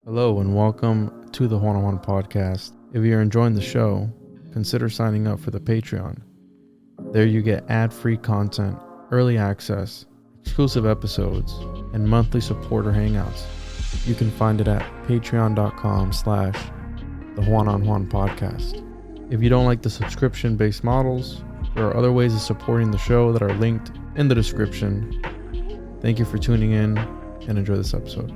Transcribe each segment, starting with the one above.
Hello and welcome to the One-on-One Podcast. If you're enjoying the show, consider signing up for the Patreon. There you get ad-free content, early access, exclusive episodes, and monthly supporter hangouts. You can find it at patreon.com/the One-on-One Podcast. If you don't like the subscription-based models, there are other ways of supporting the show that are linked in the description. Thank you for tuning in and enjoy this episode.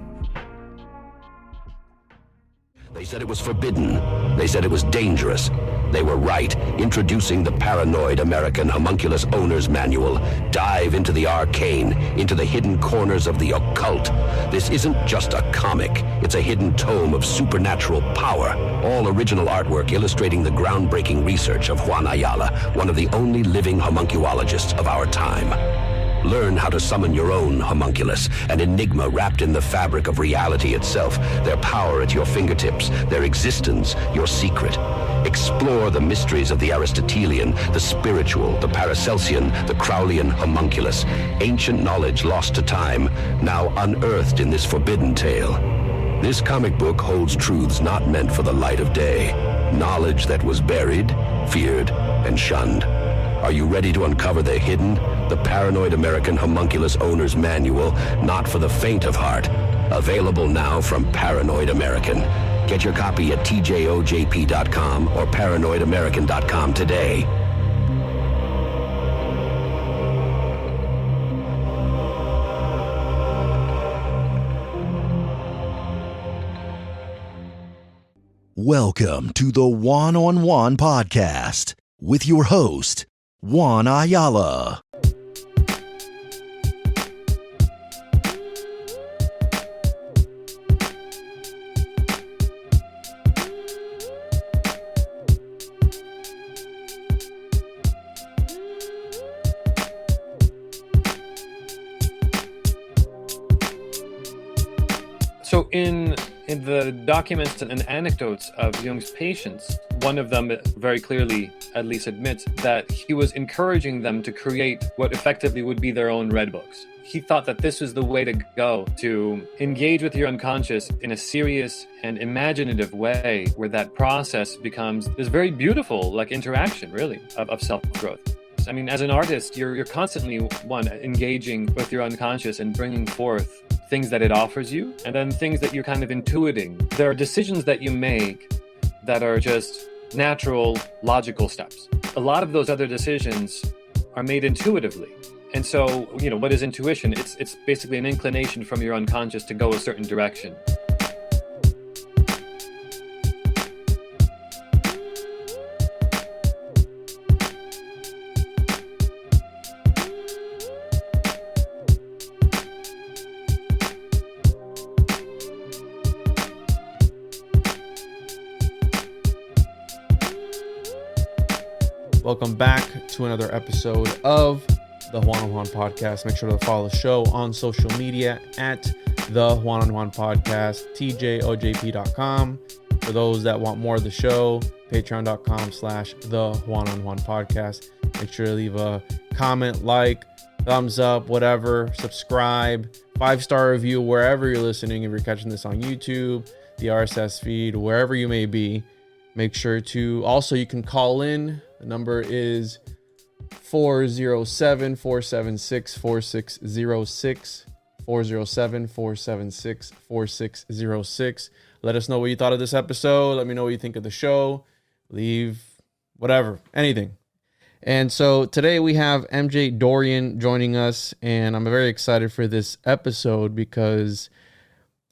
They said it was forbidden. They said it was dangerous. They were right. Introducing the paranoid American homunculus owner's manual. Dive into the arcane, into the hidden corners of the occult. This isn't just a comic. It's a hidden tome of supernatural power. All original artwork illustrating the groundbreaking research of Juan Ayala, one of the only living homunculologists of our time. Learn how to summon your own homunculus, an enigma wrapped in the fabric of reality itself, their power at your fingertips, their existence, your secret. Explore the mysteries of the Aristotelian, the spiritual, the Paracelsian, the Crowleyan homunculus, ancient knowledge lost to time, now unearthed in this forbidden tale. This comic book holds truths not meant for the light of day, knowledge that was buried, feared, and shunned. Are you ready to uncover the hidden? The Paranoid American Homunculus Owner's Manual, not for the faint of heart. Available now from Paranoid American. Get your copy at tjojp.com or paranoidamerican.com today. Welcome to the One-on-One Podcast with your host, Juan Ayala. So in the documents and anecdotes of Jung's patients, one of them very clearly at least admits that he was encouraging them to create what effectively would be their own red books. He thought that this was the way to go, to engage with your unconscious in a serious and imaginative way, where that process becomes this very beautiful interaction, really, of self-growth. I mean, as an artist, you're constantly, engaging with your unconscious and bringing forth things that it offers you, and then things that you're kind of intuiting. There are decisions that you make that are just natural, logical steps. A lot of those other decisions are made intuitively. And so, what is intuition? It's basically an inclination from your unconscious to go a certain direction. Welcome back to another episode of the One-on-One Podcast. Make sure to follow the show on social media at the One-on-One Podcast, tjojp.com. For those that want more of the show, patreon.com/the One-on-One Podcast. Make sure to leave a comment, like, thumbs up, whatever, subscribe, 5-star review wherever you're listening. If you're catching this on YouTube, the RSS feed, wherever you may be. Make sure to also, you can call in. The number is 407-476-4606, 407-476-4606. Let us know what you thought of this episode. Let me know what you think of the show. Leave whatever, anything. And so today we have MJDorian joining us, and I'm very excited for this episode because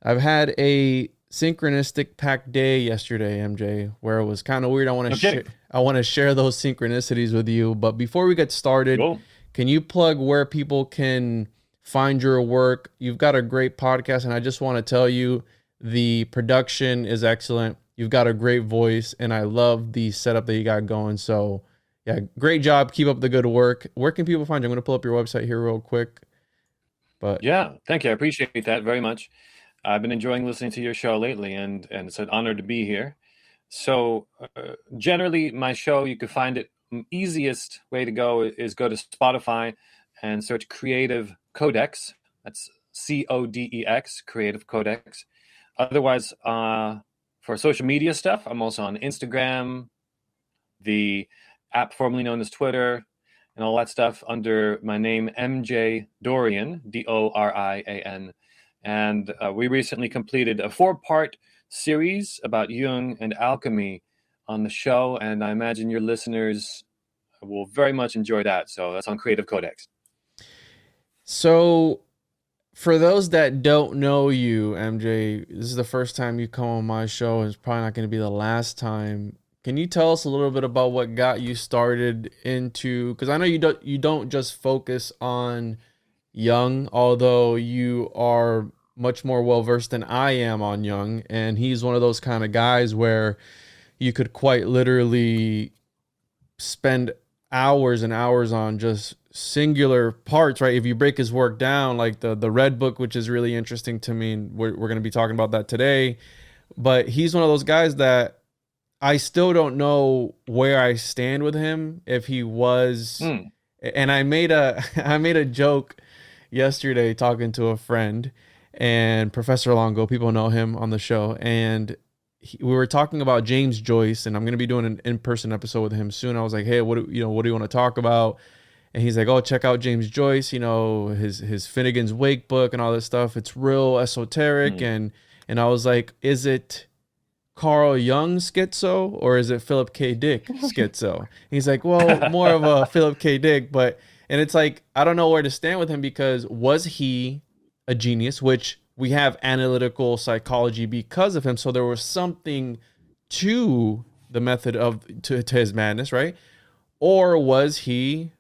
I've had a synchronistic packed day yesterday, MJ, where it was kind of weird. I want to share those synchronicities with you. But before we get started, Can you plug where people can find your work? You've got a great podcast, and I just want to tell you the production is excellent. You've got a great voice, and I love the setup that you got going. So, yeah, great job. Keep up the good work. Where can people find you? I'm going to pull up your website here real quick. But yeah, thank you. I appreciate that very much. I've been enjoying listening to your show lately, and it's an honor to be here. So generally, my show, you can find it, easiest way to go is go to Spotify and search Creative Codex. That's Codex, Creative Codex. Otherwise, for social media stuff, I'm also on Instagram, the app formerly known as Twitter, and all that stuff under my name, MJDorian, Dorian. And we recently completed a 4-part series about Jung and alchemy on the show, and I imagine your listeners will very much enjoy that. So that's on Creative Codex. So, for those that don't know you, MJ, this is the first time you come on my show, and it's probably not going to be the last time. Can you tell us a little bit about what got you started into? Because I know you don't just focus on Jung, although you are much more well versed than I am on Jung, and he's one of those kind of guys where you could quite literally spend hours and hours on just singular parts, right? If you break his work down, like the Red Book, which is really interesting to me, and we're going to be talking about that today. But he's one of those guys that I still don't know where I stand with him. If he was, and I made a joke yesterday talking to a friend, and Professor Longo, people know him on the show, and we were talking about James Joyce, and I'm going to be doing an in-person episode with him soon. I was like, hey, what do you want to talk about? And he's like, oh, check out James Joyce, his Finnegan's Wake book and all this stuff. It's real esoteric. And I was like, is it Carl Jung schizo or is it Philip K. Dick schizo? He's like, well, more of a Philip K. Dick, and it's like, I don't know where to stand with him, because was he a genius, which we have analytical psychology because of him. So there was something to the method to his madness, right? Or was he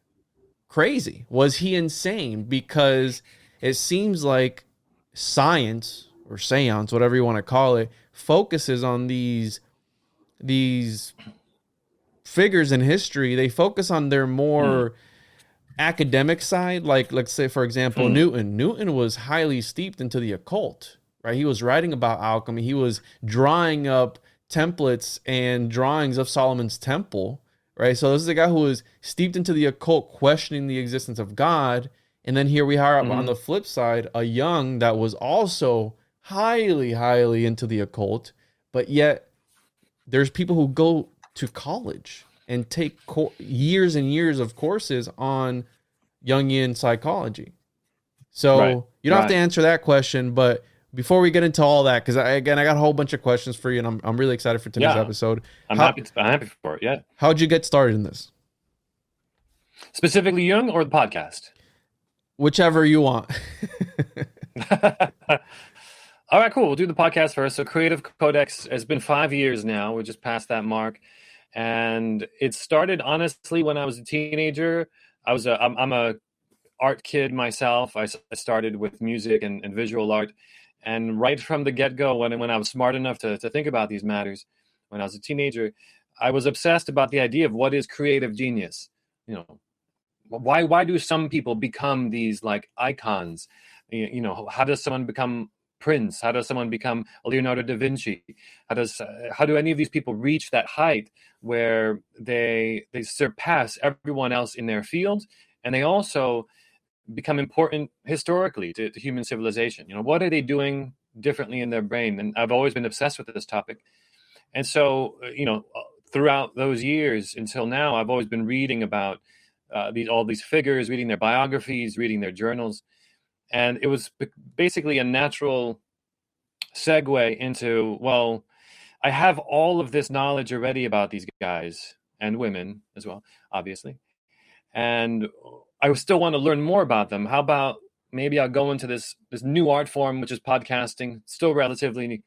crazy? Was he insane? Because it seems like science or seance, whatever you want to call it, focuses on these figures in history. They focus on their more academic side. Like, let's say, for example, Newton was highly steeped into the occult, right? He was writing about alchemy. He was drawing up templates and drawings of Solomon's temple, right? So this is a guy who was steeped into the occult, questioning the existence of God. And then here we are on the flip side, a Jung that was also highly, highly into the occult, but yet there's people who go to college and take years and years of courses on Jungian psychology. So you don't have to answer that question, but before we get into all that, because I got a whole bunch of questions for you, and I'm really excited for today's episode. I'm happy for it. Yeah. How'd you get started in this? Specifically Jung or the podcast? Whichever you want. All right, cool. We'll do the podcast first. So Creative Codex has been 5 years now. We just passed that mark. And it started, honestly, when I was a teenager. I'm a art kid myself. I started with music and visual art. And right from the get-go, when I was smart enough to think about these matters, when I was a teenager, I was obsessed about the idea of what is creative genius. Why do some people become these like icons? How does someone become Prince? How does someone become Leonardo da Vinci? How do any of these people reach that height where they surpass everyone else in their field, and they also become important historically to human civilization? What are they doing differently in their brain? And I've always been obsessed with this topic. And so, throughout those years until now, I've always been reading about all these figures, reading their biographies, reading their journals. And it was basically a natural segue into, well, I have all of this knowledge already about these guys and women as well, obviously. And I still want to learn more about them. How about maybe I'll go into this new art form, which is podcasting, still relatively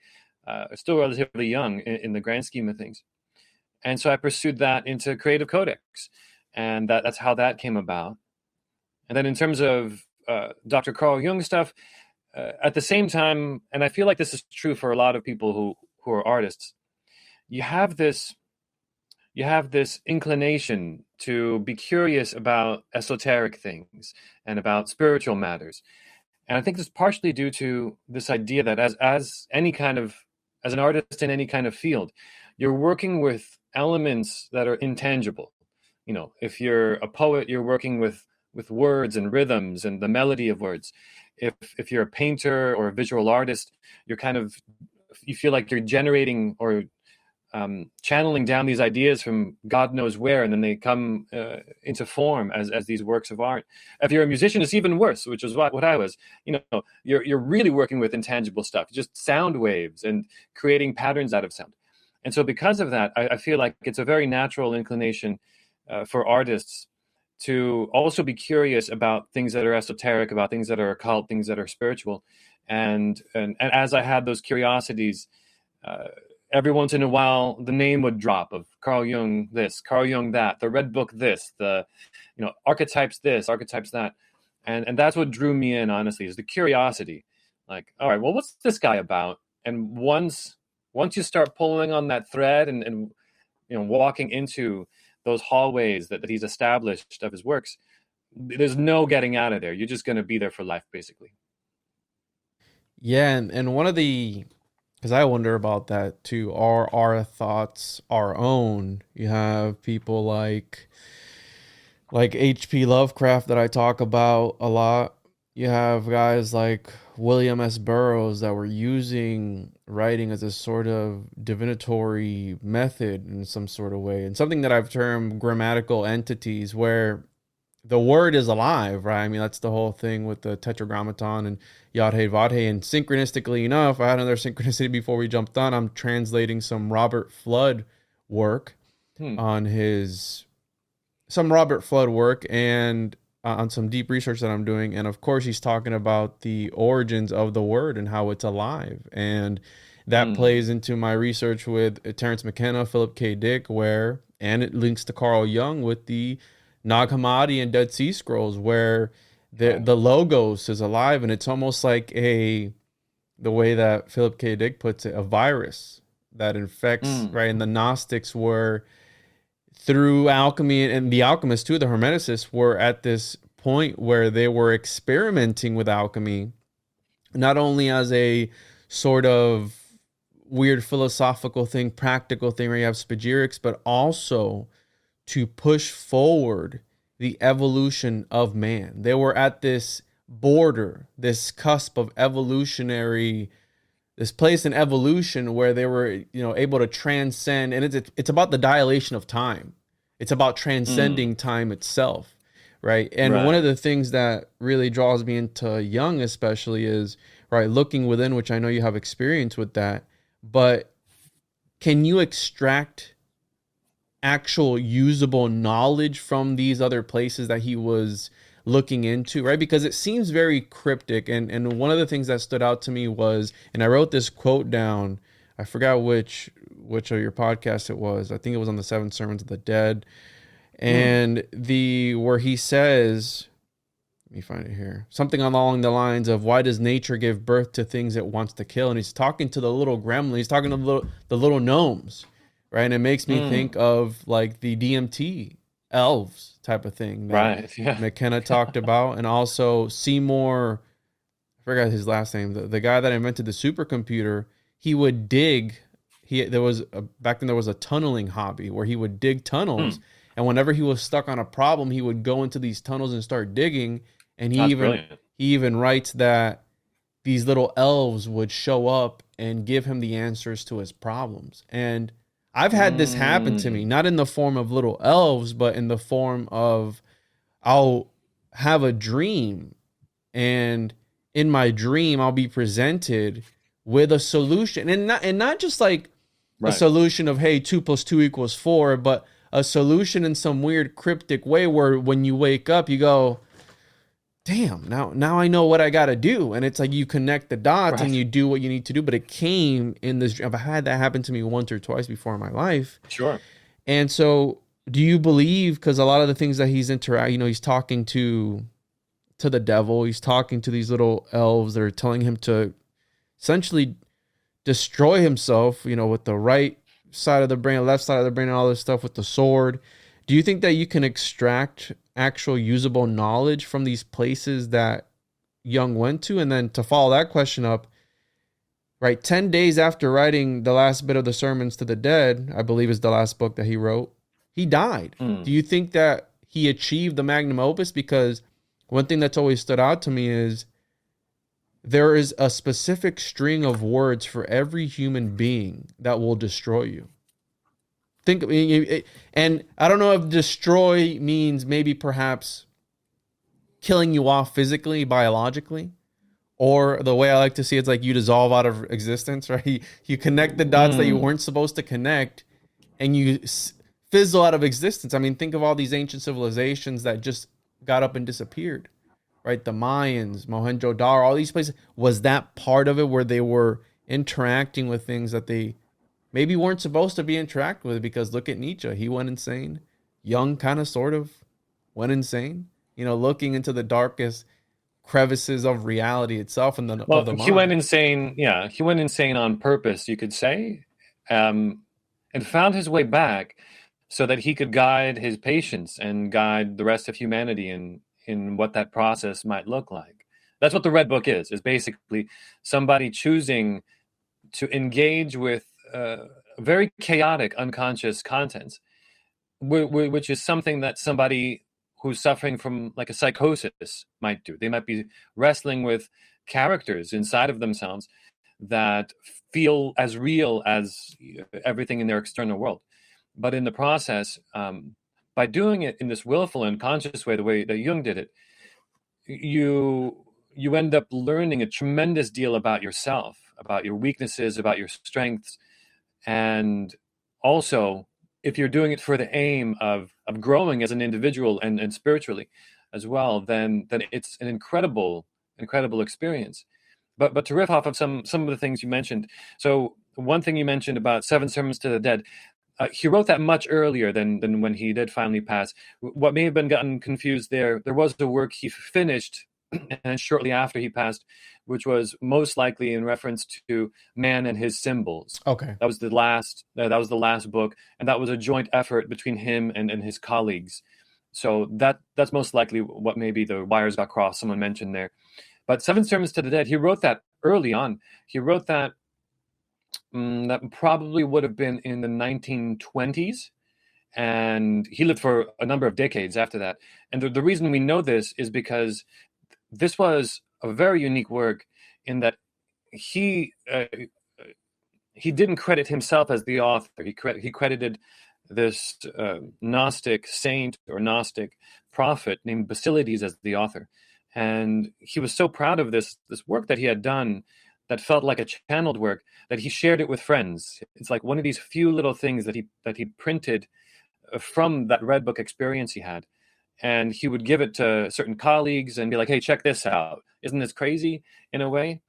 young in the grand scheme of things. And so I pursued that into Creative Codex, and that's how that came about. And then in terms of Dr. Carl Jung stuff, at the same time, and I feel like this is true for a lot of people who are artists, you have this inclination to be curious about esoteric things and about spiritual matters. And I think this is partially due to this idea that as an artist in any kind of field, you're working with elements that are intangible. If you're a poet, you're working with words and rhythms and the melody of words. If you're a painter or a visual artist, you're kind of you feel like you're generating or channeling down these ideas from God knows where, and then they come into form as these works of art. If you're a musician, it's even worse, which is what I was. You're really working with intangible stuff, just sound waves and creating patterns out of sound. And so because of that, I feel like it's a very natural inclination for artists to also be curious about things that are esoteric, about things that are occult, things that are spiritual. And as I had those curiosities, every once in a while, the name would drop of Carl Jung this, Carl Jung that, the Red Book this, the Archetypes this, Archetypes that. And that's what drew me in, honestly, is the curiosity. Like, all right, well, what's this guy about? And once you start pulling on that thread and walking into those hallways that he's established of his works, there's no getting out of there. You're just going to be there for life, basically. Yeah, and one of the, because I wonder about that too, are our thoughts our own? You have people like H.P. Lovecraft that I talk about a lot. You have guys like William S. Burroughs that were using writing as a sort of divinatory method in some sort of way, and something that I've termed grammatical entities, where the word is alive, right? I mean, that's the whole thing with the Tetragrammaton and Yod He Vod He. And synchronistically enough, I had another synchronicity before we jumped on. I'm translating some Robert Flood work on some Robert Flood work, and on some deep research that I'm doing. And of course, he's talking about the origins of the word and how it's alive. And that plays into my research with Terence McKenna, Philip K. Dick, and it links to Carl Jung with the Nag Hammadi and Dead Sea Scrolls, where the logos is alive, and it's almost like the way that Philip K. Dick puts it, a virus that infects, right? And the Gnostics were, through alchemy, and the alchemists too, the Hermeticists, were at this point where they were experimenting with alchemy, not only as a sort of weird philosophical thing, practical thing where you have spagyrics, but also to push forward the evolution of man. They were at this border, this cusp of this place in evolution where they were, able to transcend. And it's about the dilation of time. It's about transcending time itself, right? And one of the things that really draws me into Jung especially is, right, looking within, which I know you have experience with that, but can you extract actual usable knowledge from these other places that he was looking into, right? Because it seems very cryptic. And one of the things that stood out to me was, and I wrote this quote down, I forgot which of your podcasts it was. I think it was on the 7 Sermons of the Dead. And where he says, let me find it here, something along the lines of, why does nature give birth to things it wants to kill? And he's talking to the little gremlin, he's talking to the little gnomes, right? And it makes me think of like the DMT elves type of thing that McKenna talked about. And also Seymour, I forgot his last name, the guy that invented the supercomputer, he would dig. Back then there was a tunneling hobby where he would dig tunnels, and whenever he was stuck on a problem, he would go into these tunnels and start digging. And he even writes that these little elves would show up and give him the answers to his problems. And I've had this happen to me, not in the form of little elves, but in the form of, I'll have a dream, and in my dream I'll be presented with a solution, and not just like a solution of, hey, 2 + 2 = 4, but a solution in some weird cryptic way where when you wake up you go, damn, now I know what I got to do. And it's like you connect the dots and you do what you need to do. But it came in this dream. I've had that happen to me once or twice before in my life. Sure. And so do you believe, because a lot of the things that he's he's talking to the devil, he's talking to these little elves that are telling him to essentially destroy himself, with the right side of the brain, left side of the brain, and all this stuff with the sword. Do you think that you can extract actual usable knowledge from these places that Jung went to? And then to follow that question up, right, 10 days after writing the last bit of the Sermons to the Dead, I believe is the last book that he wrote, he died. Do you think that he achieved the magnum opus? Because one thing that's always stood out to me is there is a specific string of words for every human being that will destroy you. And I don't know if destroy means maybe perhaps killing you off physically, biologically, or the way I like to see it's like you dissolve out of existence, right? You connect the dots that you weren't supposed to connect, and you fizzle out of existence. I mean, think of all these ancient civilizations that just got up and disappeared, right? The Mayans, Mohenjo-Daro, all these places. Was that part of it where they were interacting with things that they maybe weren't supposed to be interacting with? Because look at Nietzsche. He went insane. Jung kind of sort of went insane, looking into the darkest crevices of reality itself and of the mind. He went insane. Yeah, he went insane on purpose, you could say, and found his way back so that he could guide his patients and guide the rest of humanity in what that process might look like. That's what the Red Book is basically somebody choosing to engage with very chaotic unconscious contents, which is something that somebody who's suffering from like a psychosis might do. They might be wrestling with characters inside of themselves that feel as real as everything in their external world. But in the process, by doing it in this willful and conscious way, the way that Jung did it, you end up learning a tremendous deal about yourself, about your weaknesses, about your strengths, and also, if you're doing it for the aim of growing as an individual and spiritually as well, then it's an incredible experience. But to riff off of some of the things you mentioned, so one thing you mentioned about Seven Sermons to the Dead, he wrote that much earlier than when he did finally pass. What may have been gotten confused there was the work he finished and shortly after he passed, which was most likely in reference to Man and His Symbols. Okay. That was the last book, and that was a joint effort between him and his colleagues. So that's most likely what maybe the wires got crossed, someone mentioned there. But Seven Sermons to the Dead, he wrote that early on. He wrote that that probably would have been in the 1920s, and he lived for a number of decades after that. And the reason we know this is because this was a very unique work in that he didn't credit himself as the author. He credited this Gnostic saint or Gnostic prophet named Basilides as the author. And he was so proud of this work that he had done that felt like a channeled work that he shared it with friends. It's like one of these few little things that he printed from that Red Book experience he had. And he would give it to certain colleagues and be like, hey, check this out. Isn't this crazy in a way?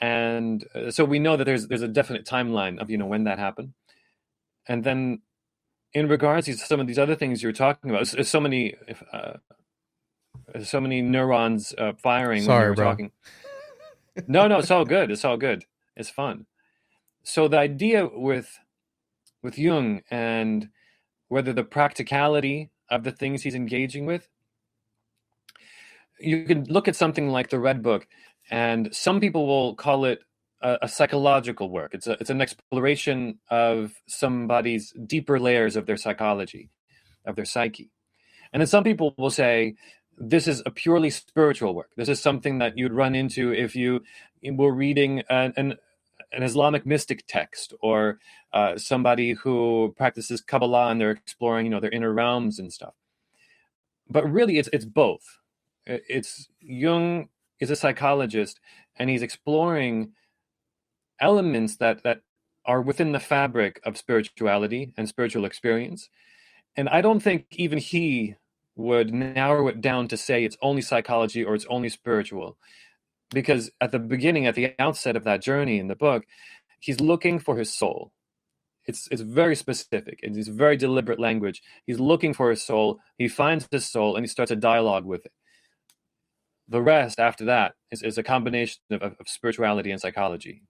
And so we know that there's a definite timeline of, when that happened. And then in regards to some of these other things you're talking about, there's so many neurons firing when you're talking. No, it's all good. It's all good. It's fun. So the idea with Jung and whether the practicality of the things he's engaging with, you can look at something like the Red Book, and some people will call it a psychological work. It's an exploration of somebody's deeper layers of their psychology, of their psyche. And then some people will say, this is a purely spiritual work. This is something that you'd run into if you were reading an Islamic mystic text, or somebody who practices Kabbalah and they're exploring, their inner realms and stuff. But really, it's both. It's Jung is a psychologist, and he's exploring elements that are within the fabric of spirituality and spiritual experience. And I don't think even he would narrow it down to say it's only psychology or it's only spiritual. Because at the outset of that journey in the book, he's looking for his soul. It's very specific. It's very deliberate language. He's looking for his soul. He finds his soul, and he starts a dialogue with it. The rest after that is a combination of spirituality and psychology.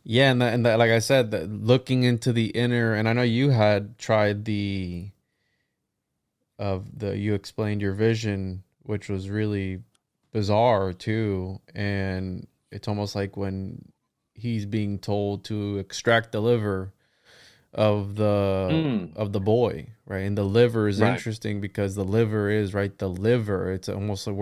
Yeah, and that, like I said, that looking into the inner, and I know you had tried you explained your vision, which was really bizarre too, and it's almost like when he's being told to extract the liver of the boy, right? And the liver is interesting because the liver is the liver. It's almost like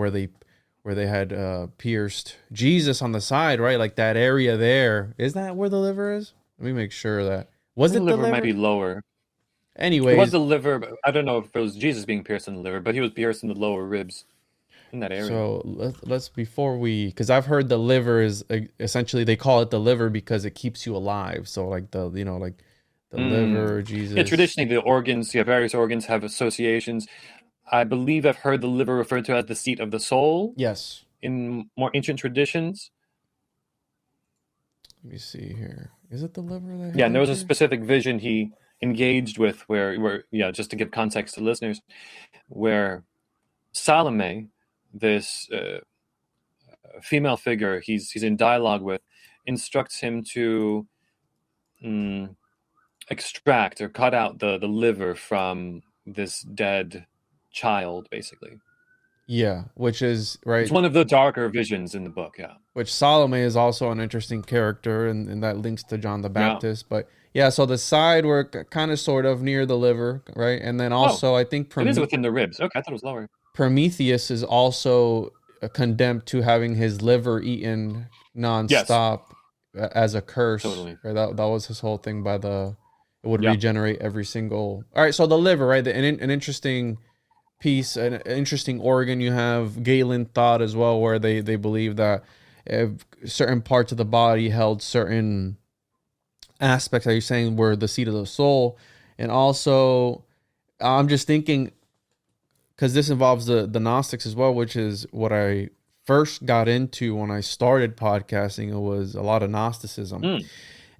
where where they had pierced Jesus on the side, right? Like that area there. Is that where the liver is? Let me make sure that was The it the liver liver? might be lower. It was Anyways, the liver, but I don't know if it was Jesus being pierced in the liver, but he was pierced in the lower ribs in that area. so let's before we, because I've heard the liver is essentially they call it the liver because it keeps you alive. So like the like the liver, Jesus. Yeah, traditionally the organs, various organs have associations. I believe I've heard the liver referred to as the seat of the soul. Yes. In more ancient traditions. Let me see here. Is it the liver that? Yeah, and there was a specific vision he engaged with where just to give context to listeners, where Salome, this female figure he's in dialogue with, instructs him to extract or cut out the liver from this dead child, basically. Yeah, which is right. It's one of the darker visions in the book. Yeah, which Salome is also an interesting character, and that links to John the Baptist. Yeah. But yeah, so the side were kind of sort of near the liver, right? And then also I think it is within the ribs. Okay, I thought it was lower. Prometheus is also condemned to having his liver eaten nonstop as a curse. Totally. Right? That was his whole thing. It would regenerate every single. All right, so the liver, right? An interesting piece, an interesting organ. You have Galen thought as well, where they believe that certain parts of the body held certain aspects that you're saying were the seat of the soul. And also I'm just thinking, because this involves the Gnostics as well, which is what I first got into when I started podcasting. It was a lot of Gnosticism.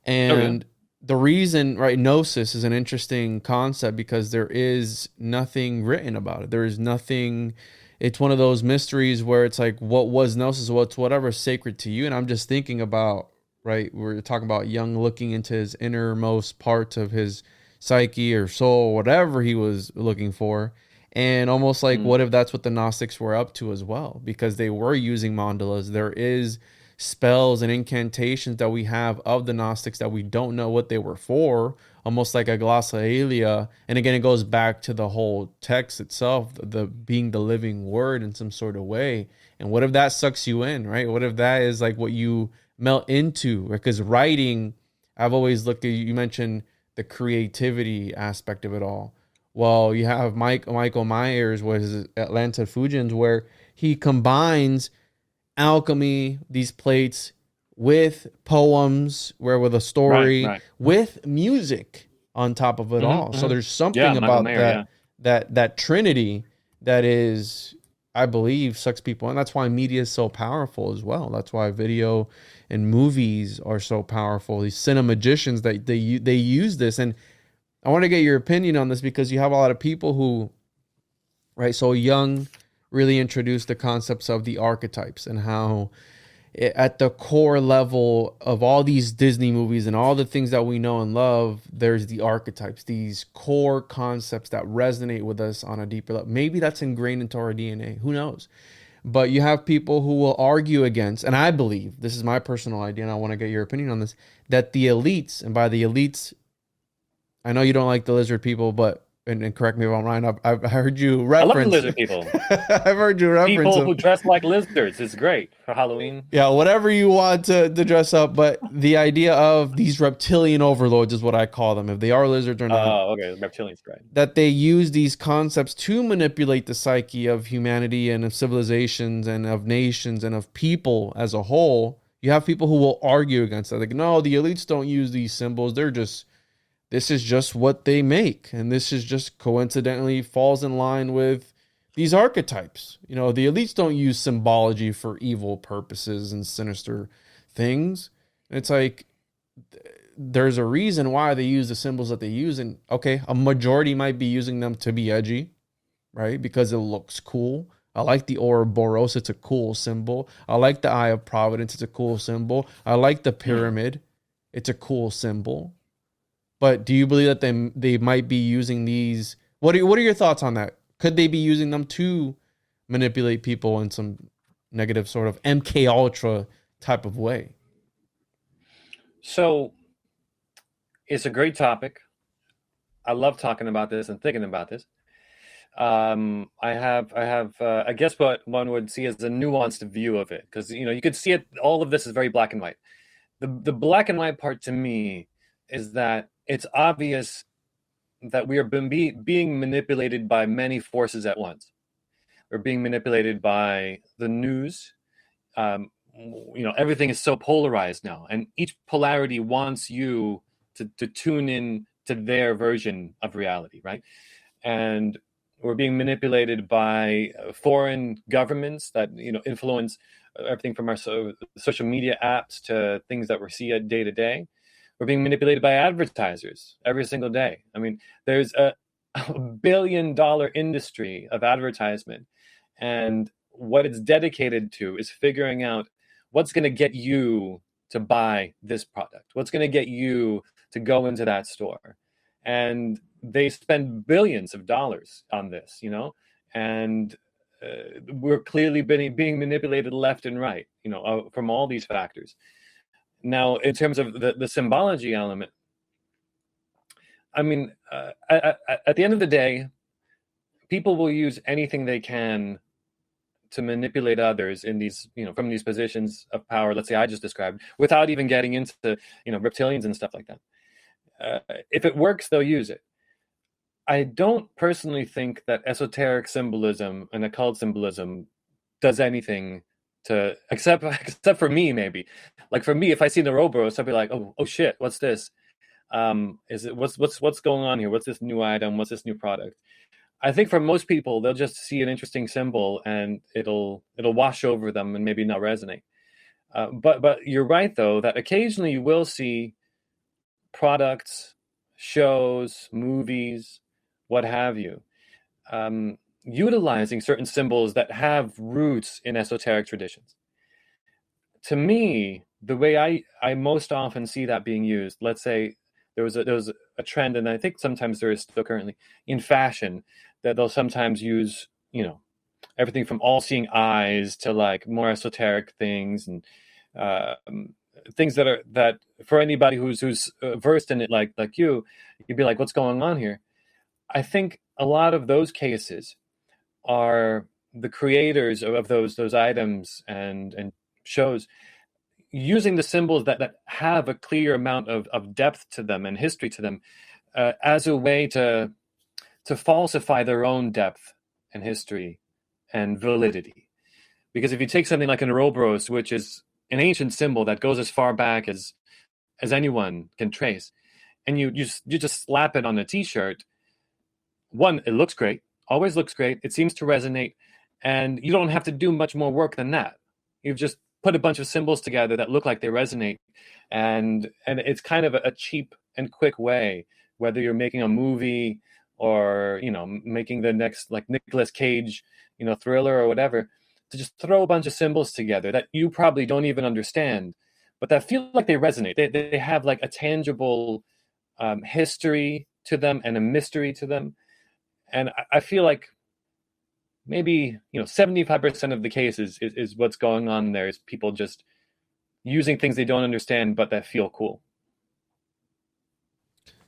And the reason, right, gnosis is an interesting concept because there is nothing written about it. There is nothing. It's one of those mysteries where it's like, what was gnosis? Well, it's whatever sacred to you. And I'm just thinking about, right, we're talking about Jung looking into his innermost parts of his psyche or soul, whatever he was looking for. And almost like, what if that's what the Gnostics were up to as well? Because they were using mandalas. There is spells and incantations that we have of the Gnostics that we don't know what they were for, almost like a glossolalia. And again, it goes back to the whole text itself, the being the living word in some sort of way. And what if that sucks you in, right? What if that is like what you melt into? Because writing, I've always looked at, you mentioned the creativity aspect of it all. Well, you have Michael Myers was Atlanta Fugians, where he combines alchemy, these plates, with poems, with a story, with music on top of it all. So there's something about that trinity that is, I believe, sucks people in. That's why media is so powerful as well. That's why video and movies are so powerful. These cinemagicians, that they use this. And I want to get your opinion on this because you have a lot of people who, right, so Jung really introduced the concepts of the archetypes and how at the core level of all these Disney movies and all the things that we know and love, there's the archetypes, these core concepts that resonate with us on a deeper level. Maybe that's ingrained into our DNA. Who knows? But you have people who will argue against, and I believe, this is my personal idea, and I want to get your opinion on this, that the elites, and by the elites, I know you don't like the lizard people, but and correct me if I'm wrong. I've heard you reference. I love the lizard people. I've heard you reference people them. Who dress like lizards. It's great for Halloween. Yeah, whatever you want to dress up, but the idea of these reptilian overlords is what I call them. If they are lizards or not. Oh, okay, reptilians, right? That they use these concepts to manipulate the psyche of humanity and of civilizations and of nations and of people as a whole. You have people who will argue against that. Like, no, the elites don't use these symbols. This is just what they make. And this is just coincidentally falls in line with these archetypes. The elites don't use symbology for evil purposes and sinister things. It's like, there's a reason why they use the symbols that they use. And okay, a majority might be using them to be edgy, right? Because it looks cool. I like the Ouroboros. It's a cool symbol. I like the Eye of Providence. It's a cool symbol. I like the pyramid. It's a cool symbol. But do you believe that they might be using these? What are your thoughts on that? Could they be using them to manipulate people in some negative sort of MK Ultra type of way? So it's a great topic. I love talking about this and thinking about this. I guess what one would see as a nuanced view of it, because you could see it. All of this is very black and white. The black and white part to me is that it's obvious that we are being manipulated by many forces at once. We're being manipulated by the news. Everything is so polarized now, and each polarity wants you to tune in to their version of reality, right? And we're being manipulated by foreign governments that influence everything from our social media apps to things that we see day to day. We're being manipulated by advertisers every single day. I mean, there's a $1 billion industry of advertisement, and what it's dedicated to is figuring out what's going to get you to buy this product, what's going to get you to go into that store. And they spend billions of dollars on this, and we're clearly being manipulated left and right, from all these factors. Now, in terms of the symbology element, I mean, at the end of the day, people will use anything they can to manipulate others in these, from these positions of power, let's say I just described, without even getting into, reptilians and stuff like that. If it works, they'll use it. I don't personally think that esoteric symbolism and occult symbolism does anything to, except for me, maybe. Like for me, if I see the Ouroboros, I'll be like, oh shit, what's this? What's going on here? What's this new item? What's this new product? I think for most people, they'll just see an interesting symbol and it'll wash over them and maybe not resonate. But you're right, though, that occasionally you will see products, shows, movies, what have you, utilizing certain symbols that have roots in esoteric traditions. To me, the way I most often see that being used, let's say there was a trend, and I think sometimes there is still currently in fashion, that they'll sometimes use, everything from all-seeing eyes to like more esoteric things and things that for anybody who's versed in it, like you'd be like, what's going on here? I think a lot of those cases are the creators of those items and shows using the symbols that have a clear amount of depth to them and history to them as a way to falsify their own depth and history and validity. Because if you take something like an Ouroboros, which is an ancient symbol that goes as far back as anyone can trace, and you just slap it on a t-shirt, one, it looks great, always looks great, it seems to resonate, and you don't have to do much more work than that. You've just put a bunch of symbols together that look like they resonate, and it's kind of a cheap and quick way, whether you're making a movie or making the next like Nicolas Cage thriller or whatever, to just throw a bunch of symbols together that you probably don't even understand, but that feel like they resonate. They have like a tangible history to them and a mystery to them. And I feel like maybe 75% of the cases is what's going on there is people just using things they don't understand but that feel cool.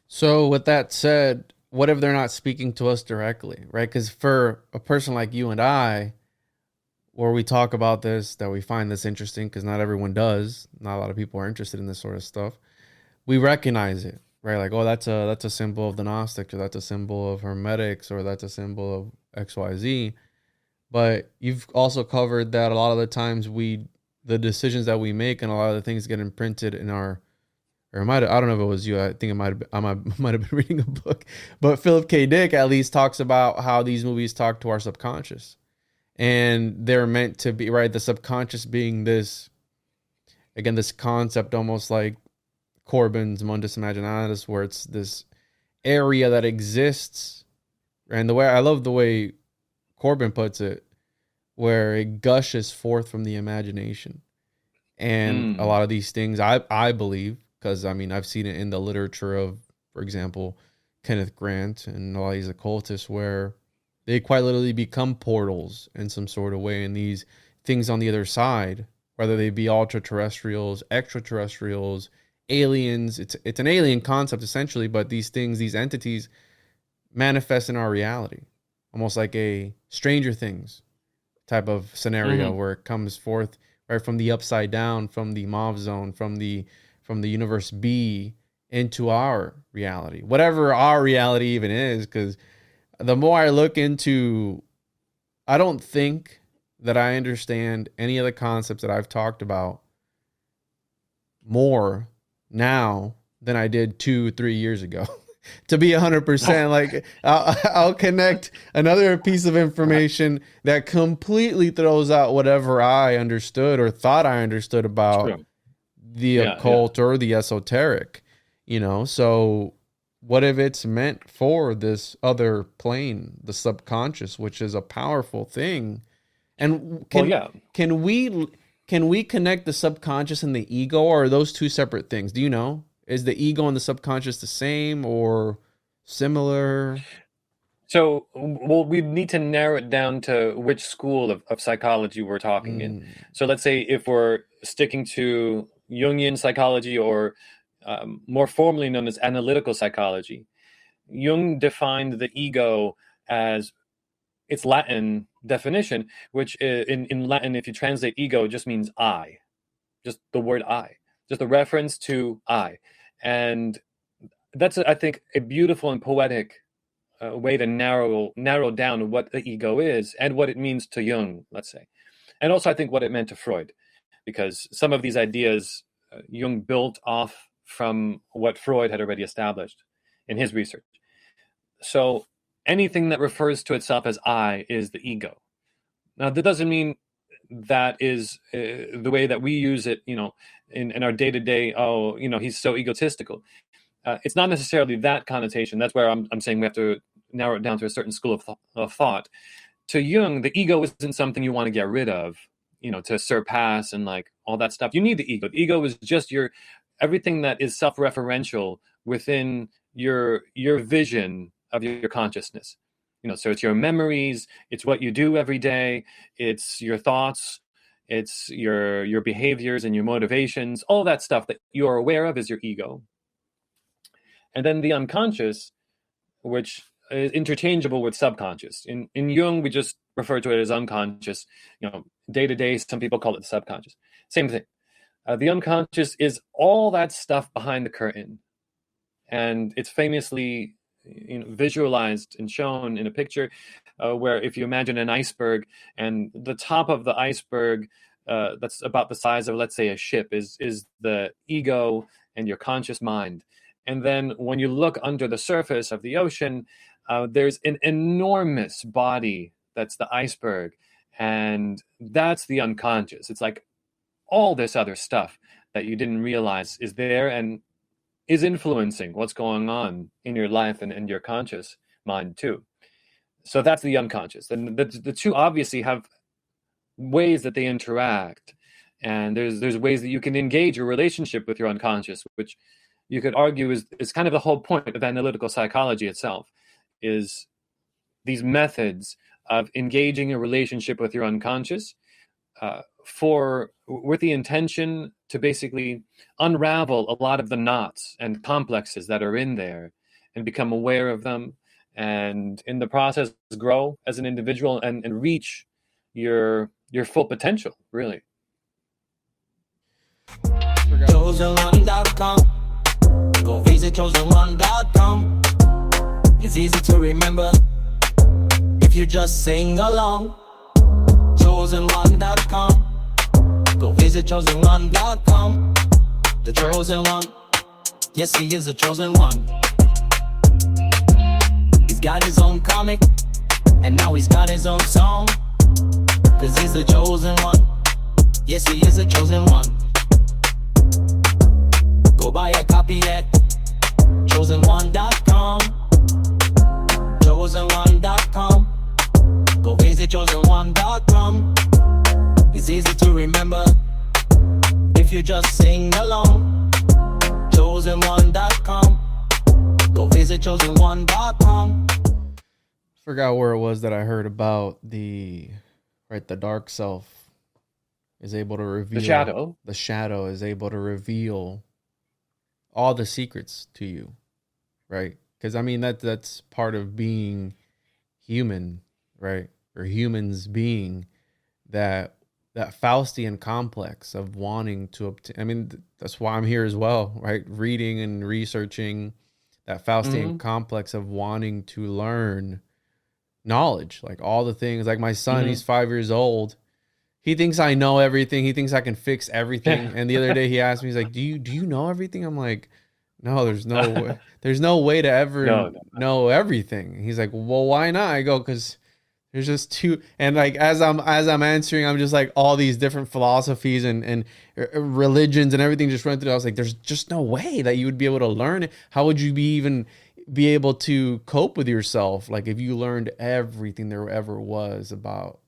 So with that said, what if they're not speaking to us directly, right? Because for a person like you and I, where we talk about this, that we find this interesting, because not everyone does, not a lot of people are interested in this sort of stuff, we recognize it, right? Like, oh, that's a symbol of the Gnostics, or that's a symbol of Hermetics, or that's a symbol of XYZ. But you've also covered that a lot of the times the decisions that we make and a lot of the things get imprinted in our, or I don't know if it was you. I think I might have been reading a book, but Philip K. Dick at least talks about how these movies talk to our subconscious, and they're meant to be, right, the subconscious being this, again, this concept almost like Corbin's Mundus Imaginatus, where it's this area that exists, and I love the way Corbin puts it, where it gushes forth from the imagination. And a lot of these things, I believe, because I've seen it in the literature of, for example, Kenneth Grant and all these occultists, where they quite literally become portals in some sort of way. And these things on the other side, whether they be ultra-terrestrials, extraterrestrials, aliens, it's an alien concept essentially, but these things, these entities manifest in our reality. almost like a Stranger Things type of scenario where it comes forth right from the upside down, from the Mauve Zone, from the universe B into our reality, whatever our reality even is. Because the more I look into, I don't think that I understand any of the concepts that I've talked about more now than I did 2-3 years ago. To be 100%, like I'll connect another piece of information that completely throws out whatever I understood or thought I understood about the occult or the esoteric, So what if it's meant for this other plane, the subconscious, which is a powerful thing? And can we connect the subconscious and the ego, or are those two separate things? Do you know? Is the ego and the subconscious the same or similar? So, well, we need to narrow it down to which school of psychology we're talking in. So let's say if we're sticking to Jungian psychology, or more formally known as analytical psychology, Jung defined the ego as its Latin definition, which in Latin, if you translate ego, just means I, just the word I, just a reference to I. And that's, I think, a beautiful and poetic way to narrow down what the ego is and what it means to Jung, let's say. And also, I think, what it meant to Freud, because some of these ideas Jung built off from what Freud had already established in his research. So anything that refers to itself as I is the ego. Now, that doesn't mean that is the way that we use it, in our day-to-day, he's so egotistical. It's not necessarily that connotation. That's where I'm saying we have to narrow it down to a certain school of thought. To Jung, the ego isn't something you want to get rid of, to surpass and like all that stuff. You need the ego. The ego is just everything that is self-referential within your vision of your consciousness. So it's your memories, it's what you do every day, it's your thoughts, it's your behaviors and your motivations, all that stuff that you're aware of is your ego. And then the unconscious, which is interchangeable with subconscious. In Jung, we just refer to it as unconscious. Day to day, some people call it the subconscious. Same thing. The unconscious is all that stuff behind the curtain. And it's famously visualized and shown in a picture where if you imagine an iceberg, and the top of the iceberg that's about the size of, let's say, a ship is the ego and your conscious mind. And then when you look under the surface of the ocean, there's an enormous body that's the iceberg, and that's the unconscious. It's like all this other stuff that you didn't realize is there and is influencing what's going on in your life and your conscious mind too. So that's the unconscious. And the two obviously have ways that they interact. And there's ways that you can engage your relationship with your unconscious, which you could argue is kind of the whole point of analytical psychology itself, is these methods of engaging a relationship with your unconscious with the intention to basically unravel a lot of the knots and complexes that are in there and become aware of them, and in the process grow as an individual and reach your full potential, really. Chosen1.com. Go visit chosen1.com. It's easy to remember if you just sing along. Chosen1.com. Go visit chosen1.com. The chosen one. Yes, he is the chosen one. He's got his own comic, and now he's got his own song. 'Cause he's the chosen one. Yes, he is the chosen one. Go buy a copy at chosen1.com. Chosen1.com. Go visit chosen1.com. It's easy to remember if you just sing along. Chosen1.com. Go visit chosen1.com. Forgot where it was that I heard about the dark self is able to reveal the shadow is able to reveal all the secrets to you, right? Because I mean that's part of being human, right? Or humans being that Faustian complex of wanting to obtain. I mean, that's why I'm here as well, right? Reading and researching that Faustian complex of wanting to learn knowledge, like all the things. Like my son, he's 5 years old. He thinks I know everything. He thinks I can fix everything. And the other day he asked me, he's like, do you know everything? I'm like, no, there's no way. There's no way to ever know everything. He's like, well, why not? I go, because there's just two. And like, as I'm answering, I'm just like all these different philosophies and religions and everything just run through. I was like, there's just no way that you would be able to learn it. How would you even be able to cope with yourself? Like if you learned everything there ever was about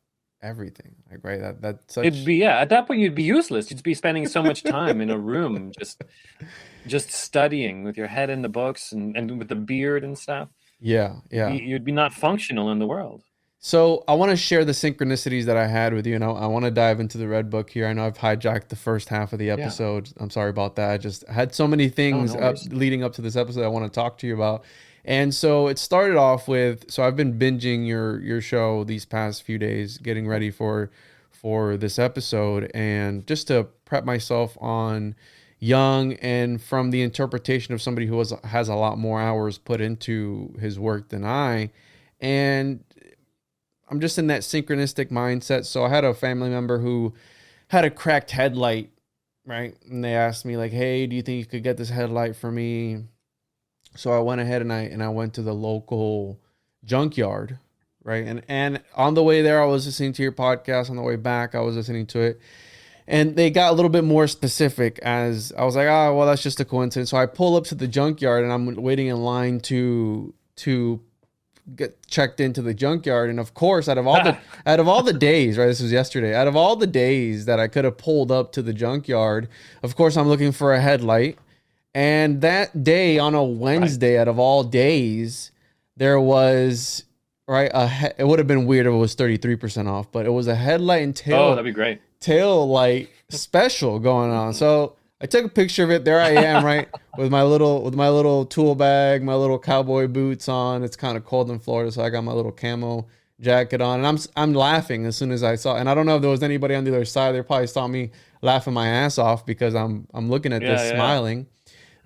everything, like, right? That's such... It'd be, at that point you'd be useless. You'd be spending so much time in a room just studying with your head in the books and with the beard and stuff. Yeah. You'd be not functional in the world. So I want to share the synchronicities that I had with you, and I want to dive into the Red Book here. I know I've hijacked the first half of the episode. Yeah. I'm sorry about that. I just had so many things leading up to this episode I want to talk to you about. And so it started off with, so I've been binging your show these past few days, getting ready for this episode, and just to prep myself on Jung, and from the interpretation of somebody who has a lot more hours put into his work than I. And I'm just in that synchronistic mindset. So I had a family member who had a cracked headlight, right? And they asked me like, hey, do you think you could get this headlight for me? So I went ahead and I went to the local junkyard, right? And on the way there, I was listening to your podcast. On the way back, I was listening to it. And they got a little bit more specific, as I was like, oh, well, that's just a coincidence. So I pull up to the junkyard and I'm waiting in line to get checked into the junkyard. And of course, out of all the days, right? This was yesterday. Out of all the days that I could have pulled up to the junkyard, of course, I'm looking for a headlight. And that day, on a Wednesday, out of all days, there was, right, it would have been weird if it was 33% off, but it was a headlight and that'd be great. Tail light special going on. So I took a picture of it. There I am, right, with my little tool bag, my little cowboy boots on. It's kind of cold in Florida, so I got my little camo jacket on, and I'm laughing as soon as I saw. And I don't know if there was anybody on the other side. They probably saw me laughing my ass off because I'm looking at this, smiling.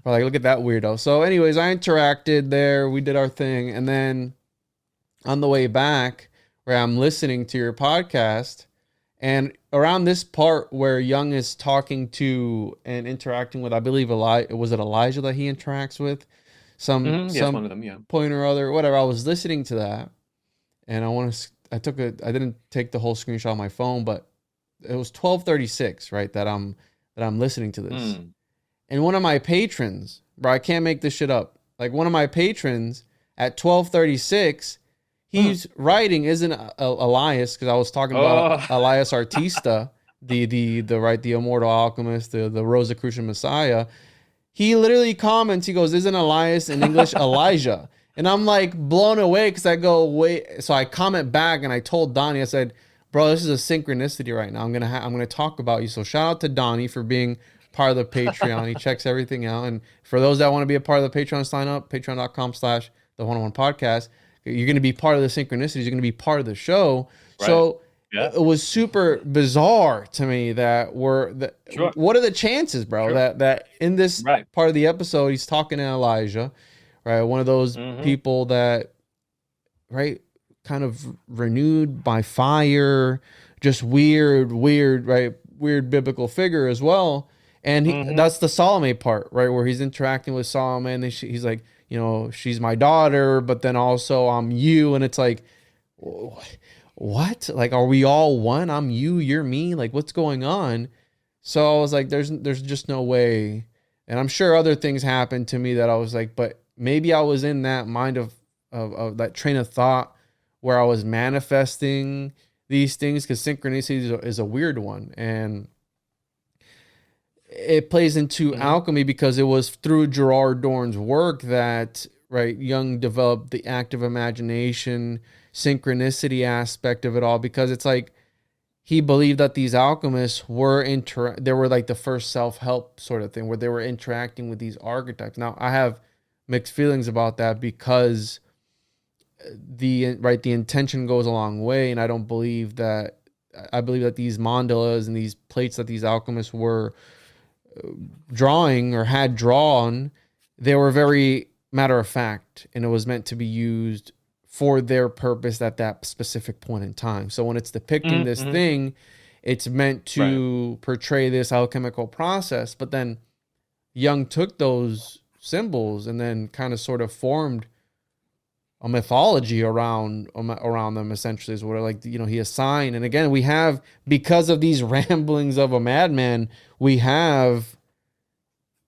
Probably like, look at that weirdo. So, anyways, I interacted there. We did our thing, and then on the way back, where I'm listening to your podcast. And around this part where Jung is talking to and interacting with, I believe, was it Elijah that he interacts with? Some one of them, point or other, whatever. I was listening to that, and I didn't take the whole screenshot on my phone, but it was 12:36, right? That I'm listening to this, and one of my patrons, bro, I can't make this shit up. Like one of my patrons at 12:36. He's writing, isn't Elias, because I was talking about Elias Artista, the immortal alchemist, the Rosicrucian Messiah. He literally comments, he goes, isn't Elias in English Elijah? And I'm like blown away because I go, wait. So I comment back and I told Donnie, I said, bro, this is a synchronicity right now. I'm gonna talk about you. So shout out to Donnie for being part of the Patreon. He checks everything out. And for those that want to be a part of the Patreon, sign up, patreon.com/the101podcast. You're going to be part of the synchronicities. You're going to be part of the show. Right. So it was super bizarre to me that what are the chances, bro, that in this part of the episode, he's talking to Elijah, right? One of those people that, right, kind of renewed by fire, just weird, right? Weird biblical figure as well. And that's the Salome part, right? Where he's interacting with Salome and he's like, you know, she's my daughter, but then also I'm you. And it's like, what? Like, are we all one? I'm you, you're me. Like, what's going on? So I was like, there's just no way. And I'm sure other things happened to me that I was like, but maybe I was in that mind of that train of thought where I was manifesting these things, because synchronicity is a weird one. And it plays into alchemy because it was through Gerard Dorn's work that, right, Jung developed the active imagination, synchronicity aspect of it all, because it's like he believed that these alchemists they were like the first self-help sort of thing where they were interacting with these archetypes. Now, I have mixed feelings about that because the intention goes a long way, and I believe that these mandalas and these plates that these alchemists were drawing or had drawn, they were very matter of fact, and it was meant to be used for their purpose at that specific point in time. So when it's depicting this thing, it's meant to portray this alchemical process. But then Jung took those symbols and then kind of sort of formed a mythology around them, essentially, is what, like, you know, he assigned. And again, we have, because of these ramblings of a madman, we have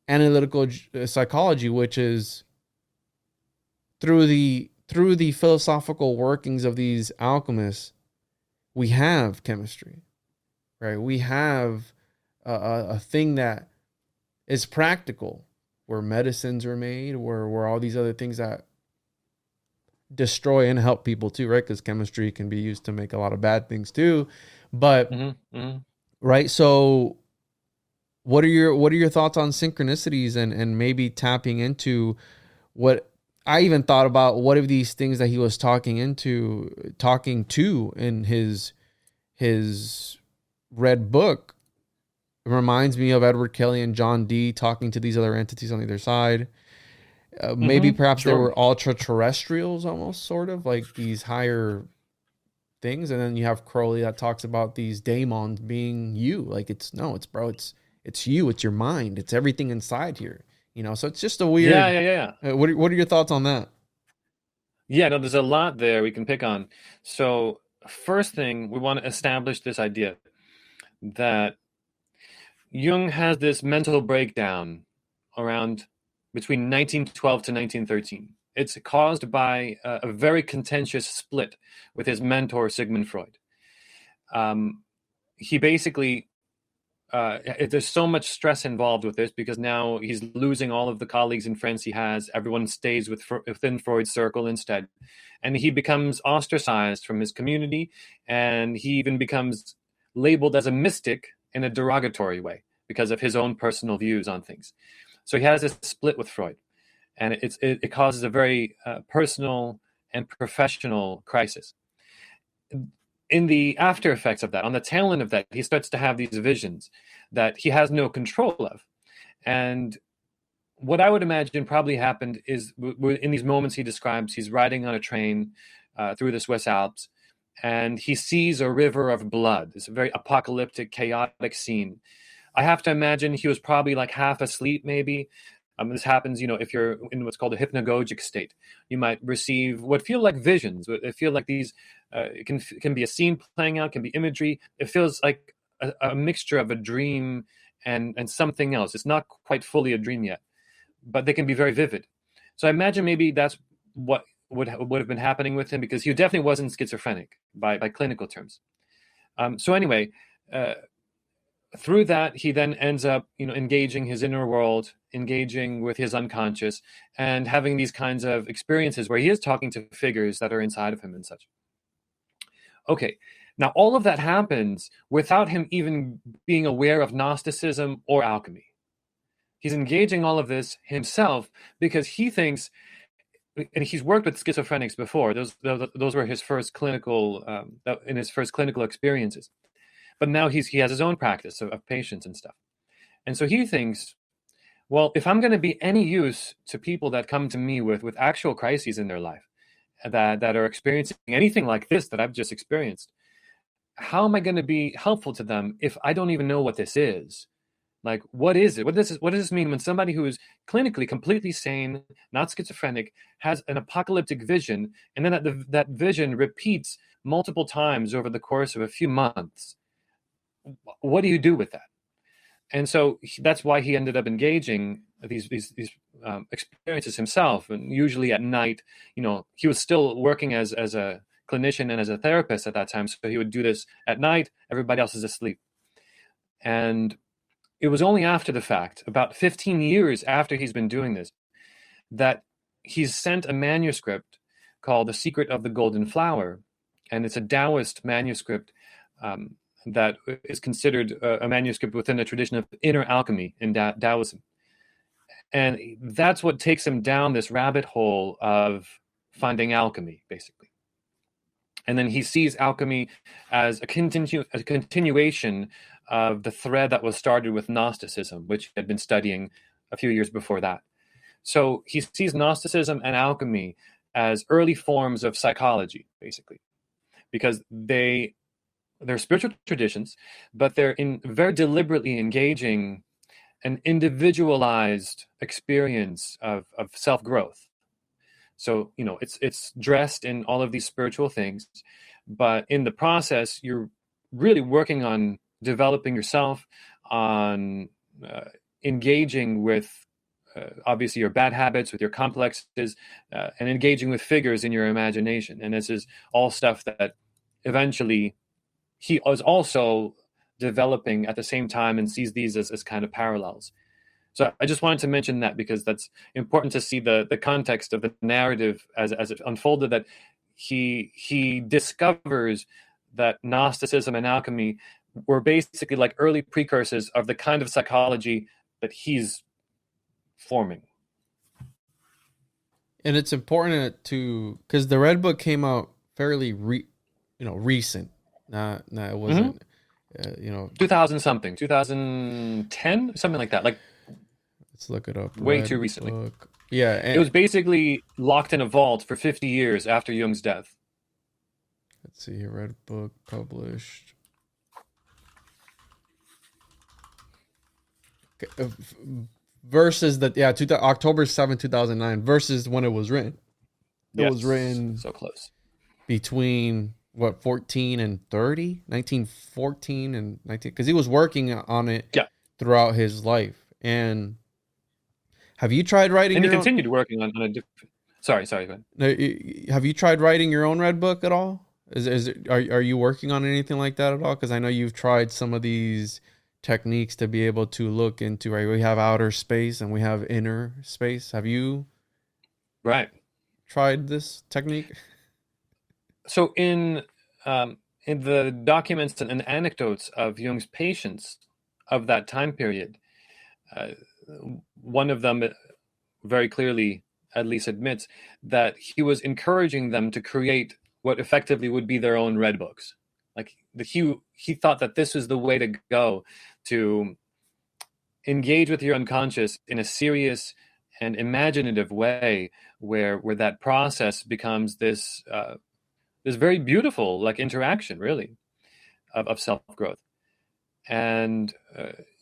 analytical psychology, which is through the philosophical workings of these alchemists, we have chemistry, right? We have a thing that is practical, where medicines are made, where all these other things that destroy and help people too, right? Because chemistry can be used to make a lot of bad things too. But right, so what are your thoughts on synchronicities and maybe tapping into what I even thought about? What of these things that he was talking to in his red book reminds me of Edward Kelly and John Dee talking to these other entities on the other side. Maybe perhaps they were ultra terrestrials, almost, sort of like these higher things. And then you have Crowley that talks about these daemons being you. Like, it's you, it's your mind, it's everything inside here, you know? So it's just a weird. Yeah. What are your thoughts on that? Yeah, no, there's a lot there we can pick on. So first thing, we want to establish this idea that Jung has this mental breakdown around between 1912 to 1913. It's caused by a very contentious split with his mentor, Sigmund Freud. He basically, there's so much stress involved with this, because now he's losing all of the colleagues and friends he has. Everyone stays within Freud's circle instead. And he becomes ostracized from his community, and he even becomes labeled as a mystic in a derogatory way because of his own personal views on things. So he has this split with Freud, and it causes a very personal and professional crisis. In the after effects of that, on the tail end of that, he starts to have these visions that he has no control of. And what I would imagine probably happened is, in these moments he describes, he's riding on a train through the Swiss Alps, and he sees a river of blood. It's a very apocalyptic, chaotic scene. I have to imagine he was probably like half asleep, maybe. This happens, you know, if you're in what's called a hypnagogic state. You might receive what feel like visions. It feel like these it can be a scene playing out, can be imagery. It feels like a mixture of a dream and something else. It's not quite fully a dream yet, but they can be very vivid. So I imagine maybe that's what would have been happening with him, because he definitely wasn't schizophrenic by clinical terms. So anyway, through that, he then ends up, you know, engaging his inner world, engaging with his unconscious, and having these kinds of experiences where he is talking to figures that are inside of him and such. Okay, now all of that happens without him even being aware of Gnosticism or alchemy. He's engaging all of this himself because he thinks, and he's worked with schizophrenics before. Those were his first clinical, in his first clinical experiences. But now he has his own practice of patients and stuff. And so he thinks, well, if I'm going to be any use to people that come to me with actual crises in their life, that are experiencing anything like this that I've just experienced, how am I going to be helpful to them if I don't even know what this is? Like, what is it? What does this mean when somebody who is clinically completely sane, not schizophrenic, has an apocalyptic vision, and then that vision repeats multiple times over the course of a few months? What do you do with that? And so that's why he ended up engaging these experiences himself, and usually at night. You know, he was still working as a clinician and as a therapist at that time, so he would do this at night. Everybody else is asleep. And it was only after the fact, about 15 years after he's been doing this, that he's sent a manuscript called The Secret of the Golden Flower. And it's a Taoist manuscript that is considered a manuscript within the tradition of inner alchemy in Taoism. And that's what takes him down this rabbit hole of finding alchemy, basically. And then he sees alchemy as a continuation of the thread that was started with Gnosticism, which he had been studying a few years before that. So he sees Gnosticism and alchemy as early forms of psychology, basically, because they're spiritual traditions, but they're very deliberately engaging an individualized experience of self-growth. So, it's dressed in all of these spiritual things, but in the process, you're really working on developing yourself, on engaging with, obviously, your bad habits, with your complexes, and engaging with figures in your imagination. And this is all stuff that eventually he was also developing at the same time and sees these as kind of parallels. So I just wanted to mention that because that's important to see the context of the narrative as it unfolded, that he discovers that Gnosticism and alchemy were basically like early precursors of the kind of psychology that he's forming. And it's important because the Red Book came out fairly recent. It wasn't 2000 something, 2010, something like that. Like, let's look it up. Way Red too recently. Book. Yeah, it was basically locked in a vault for 50 years after Jung's death. Let's see here. Red Book published. Versus October 7th, 2009 versus when it was written. It was written so close. Between 14 and 30, 1914 and 19, because he was working on it throughout his life. And have you tried writing? And he continued working on a different. Sorry, go ahead. Have you tried writing your own Red Book at all? Are you working on anything like that at all? Because I know you've tried some of these techniques to be able to look into, right? We have outer space and we have inner space. Have you tried this technique? So in the documents and anecdotes of Jung's patients of that time period, one of them very clearly at least admits that he was encouraging them to create what effectively would be their own Red Books. Like he thought that this was the way to go, to engage with your unconscious in a serious and imaginative way, where that process becomes this very beautiful, like, interaction, really, of self-growth. And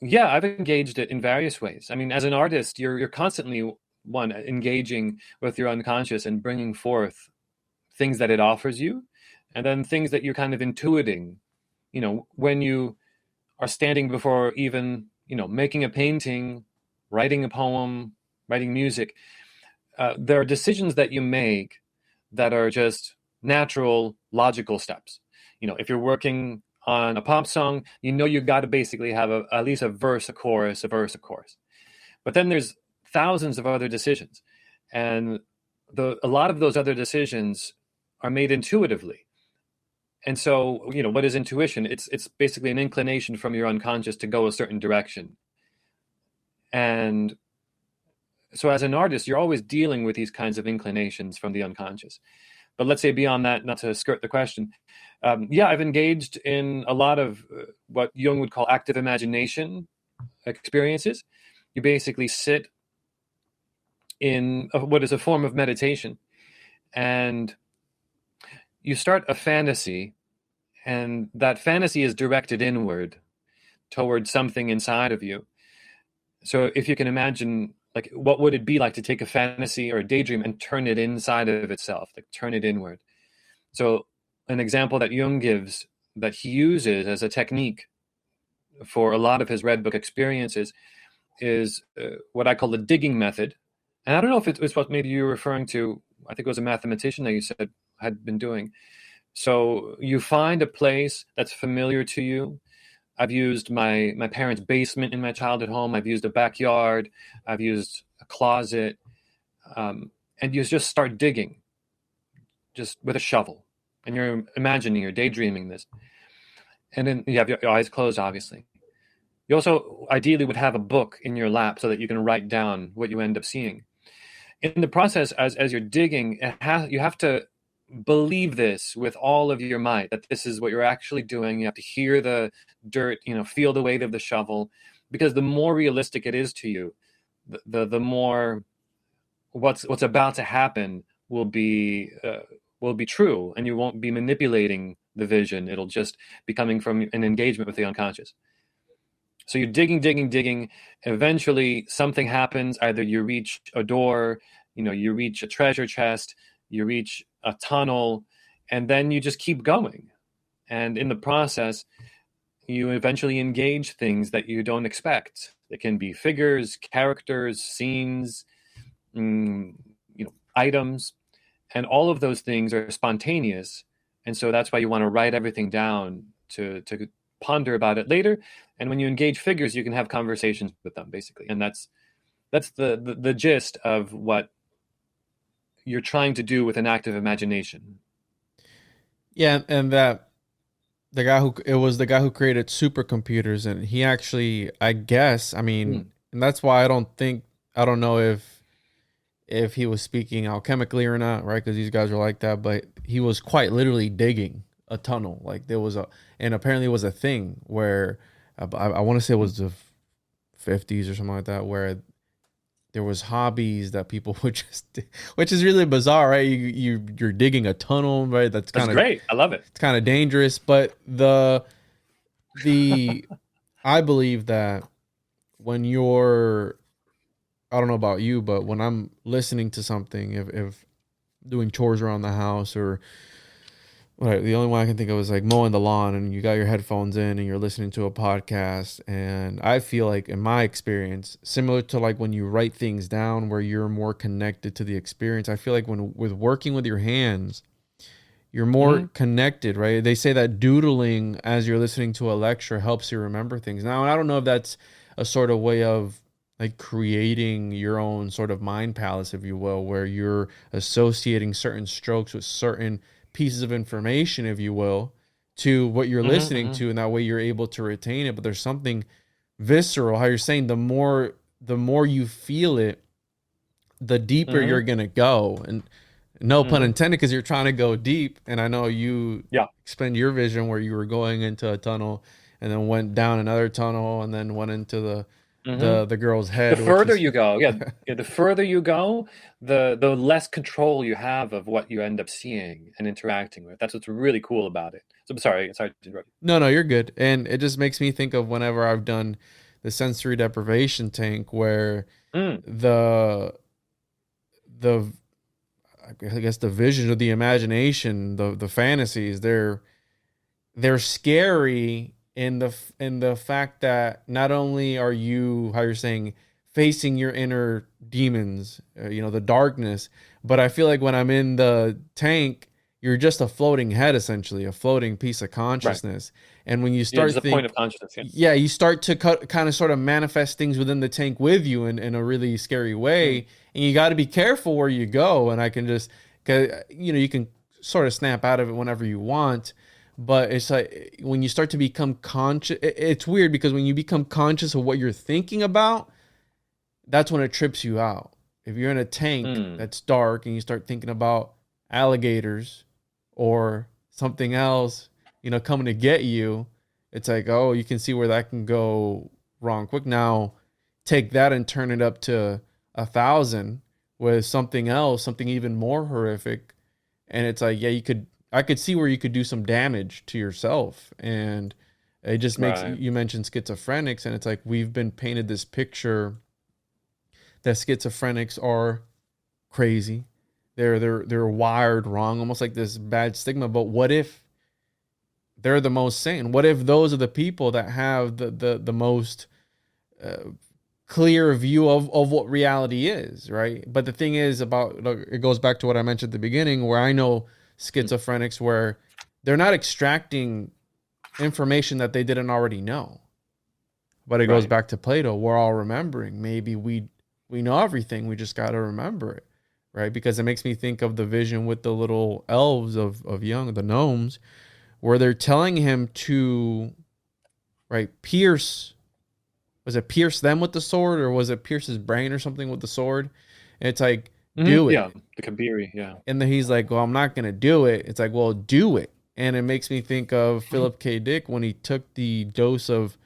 I've engaged it in various ways. I mean, as an artist, you're constantly engaging with your unconscious and bringing forth things that it offers you, and then things that you're kind of intuiting. When you are standing before even making a painting, writing a poem, writing music, there are decisions that you make that are just natural, logical steps. If you're working on a pop song, you got to basically have at least a verse, a chorus, a verse, a chorus. But then there's thousands of other decisions, and a lot of those other decisions are made intuitively. And so, what is intuition? It's basically an inclination from your unconscious to go a certain direction. And so as an artist, you're always dealing with these kinds of inclinations from the unconscious. But let's say beyond that, not to skirt the question, I've engaged in a lot of what Jung would call active imagination experiences. You basically sit in what is a form of meditation, and you start a fantasy, and that fantasy is directed inward towards something inside of you. So if you can imagine, like, what would it be like to take a fantasy or a daydream and turn it inside of itself, like turn it inward? So an example that Jung gives, that he uses as a technique for a lot of his Red Book experiences, is what I call the digging method. And I don't know if it was what maybe you were referring to. I think it was a mathematician that you said had been doing. So you find a place that's familiar to you. I've used my parents' basement in my childhood home. I've used a backyard. I've used a closet. And you just start digging, just with a shovel. And you're imagining, you're daydreaming this. And then you have your eyes closed, obviously. You also ideally would have a book in your lap so that you can write down what you end up seeing. in the process, as you're digging, you have to believe this with all of your might, that this is what you're actually doing. You have to hear the dirt, feel the weight of the shovel, because the more realistic it is to you, the more what's about to happen will be true, and you won't be manipulating the vision. It'll just be coming from an engagement with the unconscious. So you're digging, digging, digging. Eventually, something happens. Either you reach a door, you reach a treasure chest, you reach a tunnel, and then you just keep going. And in the process, you eventually engage things that you don't expect. It can be figures, characters, scenes, items, and all of those things are spontaneous. And so that's why you want to write everything down to ponder about it later. And when you engage figures, you can have conversations with them, basically. And that's the gist of what you're trying to do with an active imagination. Yeah, and that the guy who created supercomputers, and he actually, I guess, and that's why I don't know if he was speaking alchemically or not, right? Because these guys are like that, but he was quite literally digging a tunnel. Like and apparently it was a thing where I want to say it was the 50s or something like that, where there was hobbies that people would just, which is really bizarre, right? You're digging a tunnel, right? That's great. I love it. It's kind of dangerous, but the I believe that when you're, I don't know about you, but when I'm listening to something, if doing chores around the house, or the only one I can think of is like mowing the lawn, and you got your headphones in and you're listening to a podcast. And I feel like, in my experience, similar to like when you write things down where you're more connected to the experience, I feel like with working with your hands, you're more connected, right? They say that doodling as you're listening to a lecture helps you remember things. Now, I don't know if that's a sort of way of like creating your own sort of mind palace, if you will, where you're associating certain strokes with certain pieces of information, if you will, to what you're listening to, and that way you're able to retain it. But there's something visceral, how you're saying, the more you feel it, the deeper you're gonna go. And no pun intended, because you're trying to go deep. And I know you explained your vision where you were going into a tunnel and then went down another tunnel and then went into the girl's head. The further you go, the further you go, the less control you have of what you end up seeing and interacting with. That's what's really cool about it. So I'm sorry to interrupt you. No, you're good. And it just makes me think of whenever I've done the sensory deprivation tank, where the I guess the vision of the imagination, the fantasies, they're scary in the fact that not only are you, how you're saying, facing your inner demons, the darkness, but I feel like when I'm in the tank, you're just a floating head, essentially, a floating piece of consciousness. Right. And when you start the point of consciousness, you start to kind of sort of manifest things within the tank with you in a really scary way. And you got to be careful where you go. And I can just, you can sort of snap out of it whenever you want. But it's like when you start to become conscious, it's weird, because when you become conscious of what you're thinking about, that's when it trips you out. If you're in a tank that's dark and you start thinking about alligators or something else, coming to get you, it's like, oh, you can see where that can go wrong quick. Now, take that and turn it up to 1,000 with something else, something even more horrific. And it's like, I could see where you could do some damage to yourself. And it just makes, you mentioned schizophrenics, and it's like we've been painted this picture that schizophrenics are crazy. They're wired wrong, almost like this bad stigma. But what if they're the most sane? What if those are the people that have the most clear view of what reality is, right? But the thing is it goes back to what I mentioned at the beginning, where I know schizophrenics where they're not extracting information that they didn't already know. But it goes back to Plato. We're all remembering. Maybe we know everything. We just got to remember it, right? Because it makes me think of the vision with the little elves of Jung, the gnomes, where they're telling him to, pierce. Was it pierce them with the sword, or was it pierce his brain or something with the sword? And it's like, do it. Yeah, the Kabiri. Yeah. And then he's like, well, I'm not going to do it. It's like, well, do it. And it makes me think of Philip K. Dick when he took the dose of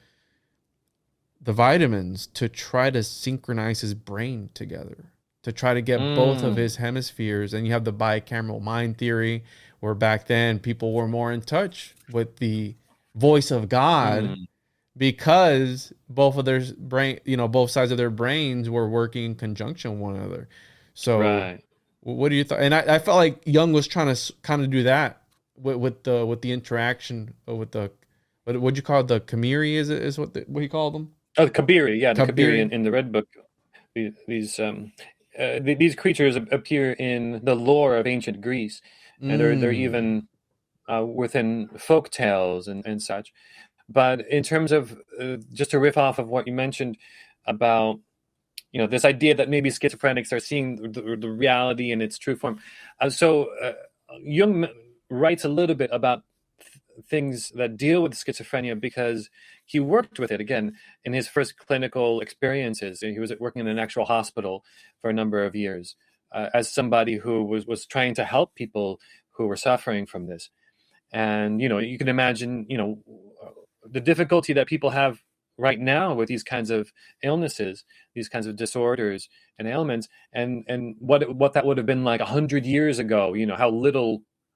the vitamins to try to synchronize his brain together, to try to get both of his hemispheres. And you have the bicameral mind theory, where back then people were more in touch with the voice of God because both of their brain, both sides of their brains were working in conjunction with one another. So Right. what do you think? And I felt like Jung was trying to kind of do that with the interaction with the, what'd you call it? The Chimeri is what he called them? Oh, the Kabiri. Yeah, the Kabiri Kabiri. in the Red Book. These creatures appear in the lore of ancient Greece, and they're even within folk tales and such. But in terms of just to riff off of what you mentioned about this idea that maybe schizophrenics are seeing the reality in its true form. Jung writes a little bit about things that deal with schizophrenia because he worked with it again in his first clinical experiences. He was working in an actual hospital for a number of years as somebody who was trying to help people who were suffering from this. And you can imagine the difficulty that people have right now with these kinds of illnesses, these kinds of disorders and ailments, and what that would have been like 100 years ago.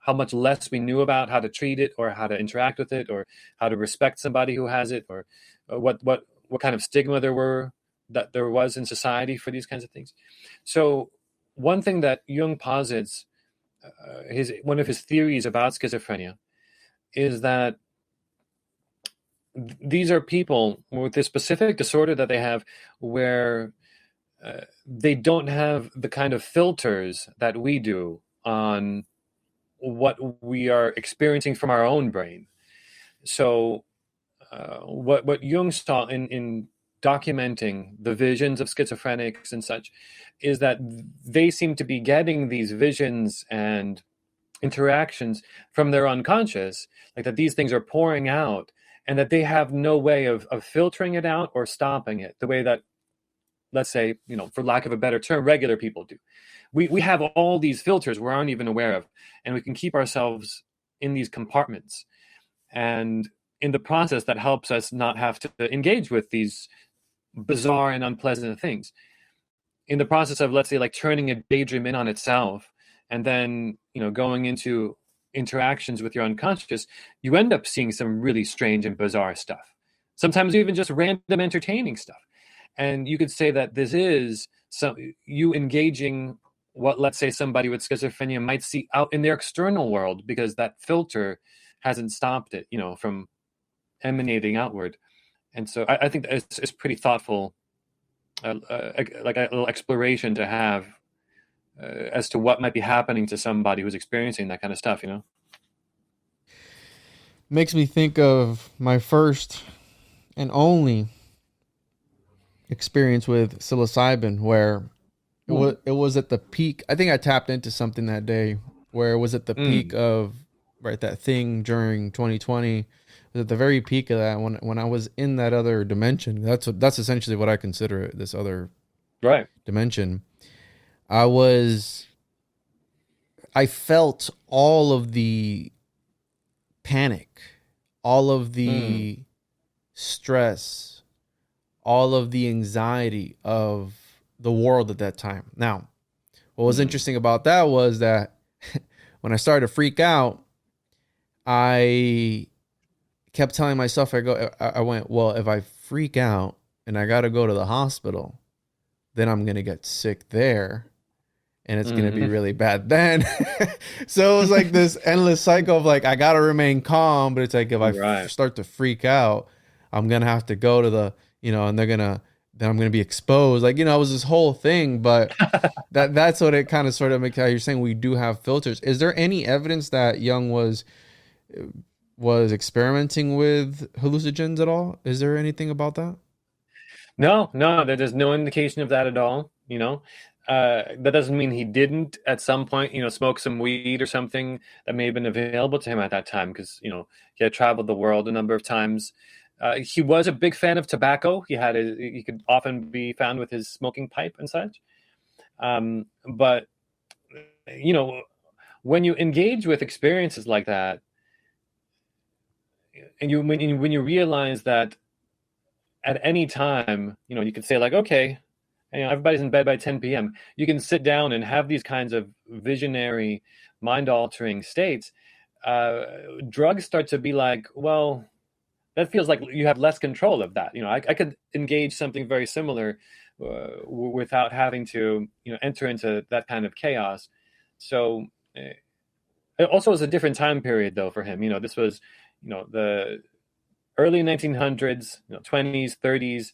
How much less we knew about how to treat it or how to interact with it or how to respect somebody who has it, or what kind of stigma there was in society for these kinds of things. So one thing that Jung posits, one of his theories about schizophrenia, is that these are people with this specific disorder that they have where they don't have the kind of filters that we do on what we are experiencing from our own brain. So what Jung saw in documenting the visions of schizophrenics and such is that they seem to be getting these visions and interactions from their unconscious, like that these things are pouring out and that they have no way of filtering it out or stopping it the way that, let's say, for lack of a better term, regular people do. We have all these filters we aren't even aware of, and we can keep ourselves in these compartments. And in the process, that helps us not have to engage with these bizarre and unpleasant things. In the process of, let's say, like turning a daydream in on itself, and then, going into interactions with your unconscious, you end up seeing some really strange and bizarre stuff. Sometimes even just random entertaining stuff. And you could say that this is you engaging what, let's say, somebody with schizophrenia might see out in their external world because that filter hasn't stopped it, from emanating outward. And so I think it's pretty thoughtful, like a little exploration to have as to what might be happening to somebody who's experiencing that kind of stuff, Makes me think of my first and only experience with psilocybin, where it was at the peak. I think I tapped into something that day where it was at the peak of that thing during 2020. It was at the very peak of that when I was in that other dimension. That's essentially what I consider it, this other dimension. I felt all of the panic, all of the stress, all of the anxiety of the world at that time. Now, what was interesting about that was that when I started to freak out, I kept telling myself, I went, well, if I freak out and I got to go to the hospital, then I'm going to get sick there. And it's going to be really bad then. So it was like this endless cycle of like, I got to remain calm. But it's like, if I start to freak out, I'm going to have to go to the, and then I'm going to be exposed. Like, it was this whole thing. But that's what it kind of sort of makes, how you're saying we do have filters. Is there any evidence that Jung was experimenting with hallucinogens at all? Is there anything about that? No, there's no indication of that at all. That doesn't mean he didn't at some point, smoke some weed or something that may have been available to him at that time, because, he had traveled the world a number of times. He was a big fan of tobacco. He could often be found with his smoking pipe and such. But when you engage with experiences like that, and when you realize that at any time, you could say like, okay, everybody's in bed by 10 p.m. You can sit down and have these kinds of visionary, mind-altering states. Drugs start to be like, well, that feels like you have less control of that. I could engage something very similar without having to, enter into that kind of chaos. So it also was a different time period, though, for him. This was, the early 1900s, 20s, 30s.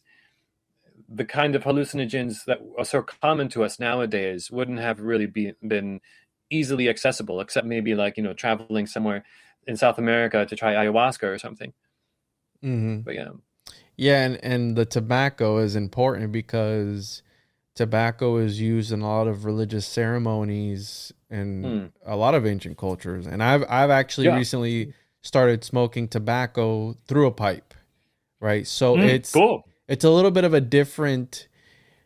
The kind of hallucinogens that are so common to us nowadays wouldn't have really been easily accessible, except maybe like, traveling somewhere in South America to try ayahuasca or something. Mm-hmm. But yeah. Yeah, and the tobacco is important because tobacco is used in a lot of religious ceremonies and a lot of ancient cultures. And I've actually recently started smoking tobacco through a pipe, right? So it's cool. It's a little bit of a different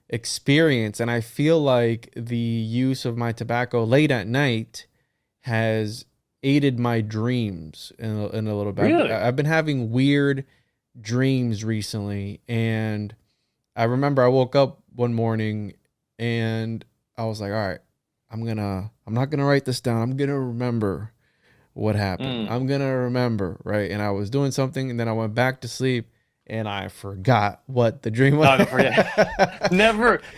experience, and I feel like the use of my tobacco late at night has aided my dreams in a little bit. Really? I've been having weird dreams recently, and I remember I woke up one morning and I was like, all right, I'm not gonna write this down. I'm gonna remember what happened. I'm gonna remember, right? And I was doing something, and then I went back to sleep, and I forgot what the dream was. Oh, don't forget.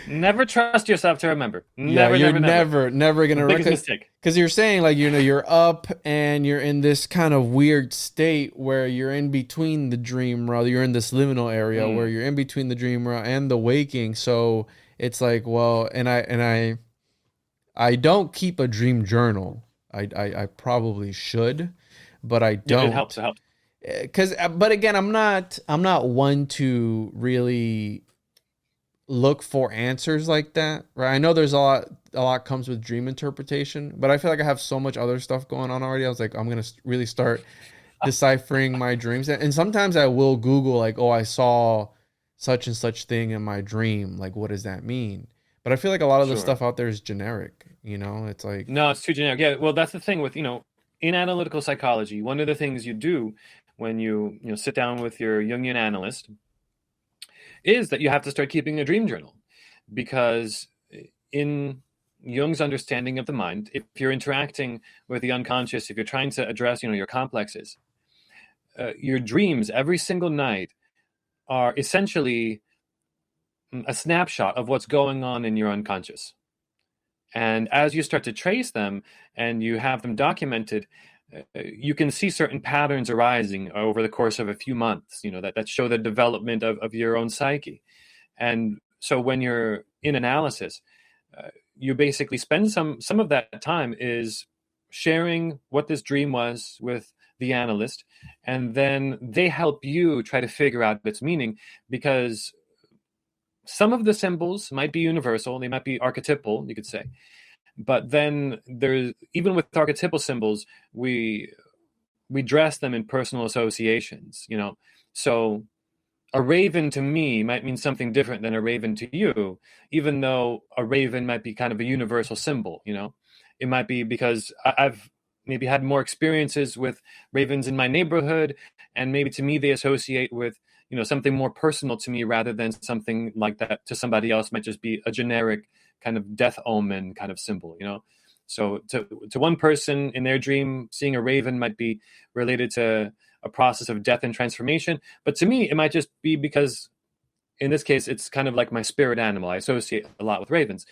never trust yourself to remember. Never gonna biggest mistake. Because you're saying like, you're up and you're in this kind of weird state where you're in between the dream world. You're in this liminal area where you're in between the dream world and the waking. So it's like, well, and I don't keep a dream journal. I probably should, but I don't. It helps. But again, I'm not one to really look for answers like that, right? I know there's a lot comes with dream interpretation, but I feel like I have so much other stuff going on already. I was like, I'm gonna really start deciphering my dreams, and sometimes I will Google like, oh, I saw such and such thing in my dream. Like, what does that mean? But I feel like a lot of the stuff out there is generic. It's like, no, it's too generic. Yeah, well, that's the thing with in analytical psychology. One of the things you do when you sit down with your Jungian analyst is that you have to start keeping a dream journal, because in Jung's understanding of the mind, if you're interacting with the unconscious, if you're trying to address your complexes, your dreams every single night are essentially a snapshot of what's going on in your unconscious. And as you start to trace them and you have them documented, you can see certain patterns arising over the course of a few months, that show the development of your own psyche. And so when you're in analysis, you basically spend some of that time is sharing what this dream was with the analyst, and then they help you try to figure out its meaning, because some of the symbols might be universal, they might be archetypal, you could say. But then even with archetypal symbols, we dress them in personal associations, So a raven to me might mean something different than a raven to you, even though a raven might be kind of a universal symbol, It might be because I've maybe had more experiences with ravens in my neighborhood, and maybe to me they associate with something more personal to me, rather than something like that to somebody else might just be a generic kind of death omen kind of symbol, So to one person in their dream, seeing a raven might be related to a process of death and transformation. But to me, it might just be because in this case, it's kind of like my spirit animal. I associate a lot with ravens.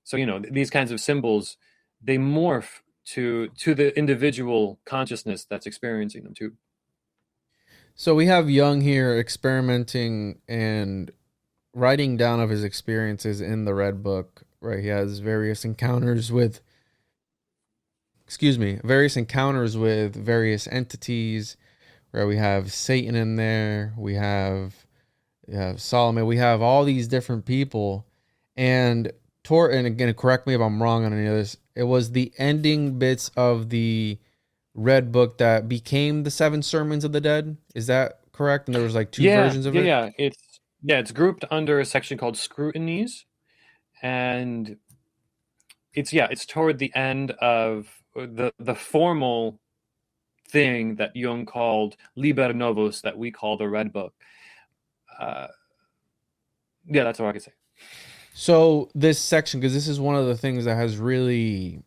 So, these kinds of symbols, they morph to the individual consciousness that's experiencing them too. So we have Jung here experimenting and writing down of his experiences in the Red Book, right? He has various encounters with various entities, where we have Satan in there, we have Solomon, we have all these different people, and again, correct me if I'm wrong on any of this, it was the ending bits of the Red Book that became the 7 Sermons of the Dead. Is that correct? And there was like 2 versions of it? It's grouped under a section called Scrutinies. And it's toward the end of the formal thing that Jung called Liber Novus, that we call the Red Book. Yeah, that's all I can say. So this section, because this is one of the things that has really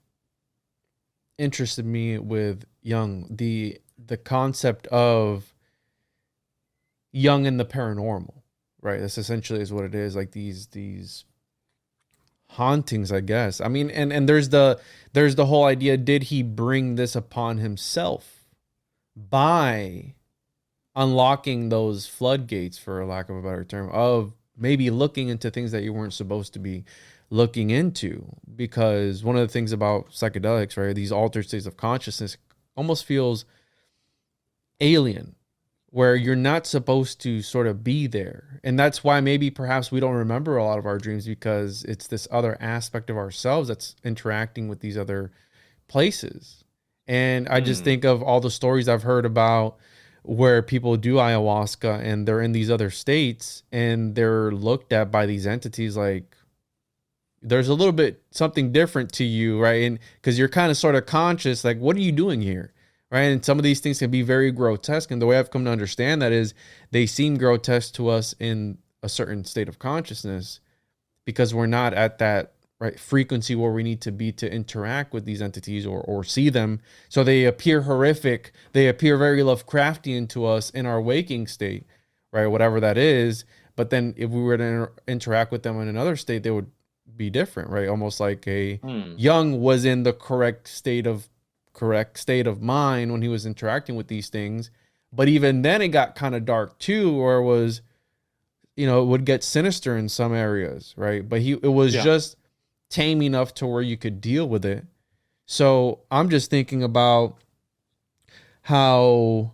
interested me with Jung, the concept of Jung and the paranormal, right? This essentially is what it is, like these hauntings, I guess. I mean, and there's the whole idea, did he bring this upon himself by unlocking those floodgates, for lack of a better term, of maybe looking into things that you weren't supposed to be looking into? Because one of the things about psychedelics, right, these altered states of consciousness almost feels alien, where you're not supposed to sort of be there. And that's why maybe perhaps we don't remember a lot of our dreams, because it's this other aspect of ourselves that's interacting with these other places. And I just think of all the stories I've heard about where people do ayahuasca and they're in these other states and they're looked at by these entities like there's a little bit something different to you, right? And because you're kind of sort of conscious, like, what are you doing here? Right. And some of these things can be very grotesque. And the way I've come to understand that is they seem grotesque to us in a certain state of consciousness because we're not at that right frequency where we need to be to interact with these entities or see them. So they appear horrific. They appear very Lovecraftian to us in our waking state, right? Whatever that is. But then if we were to interact with them in another state, they would be different, right? Almost like a Jung was in the correct state of mind when he was interacting with these things. But even then it got kind of dark too, or it was, it would get sinister in some areas, right? But it was just tame enough to where you could deal with it. So I'm just thinking about how,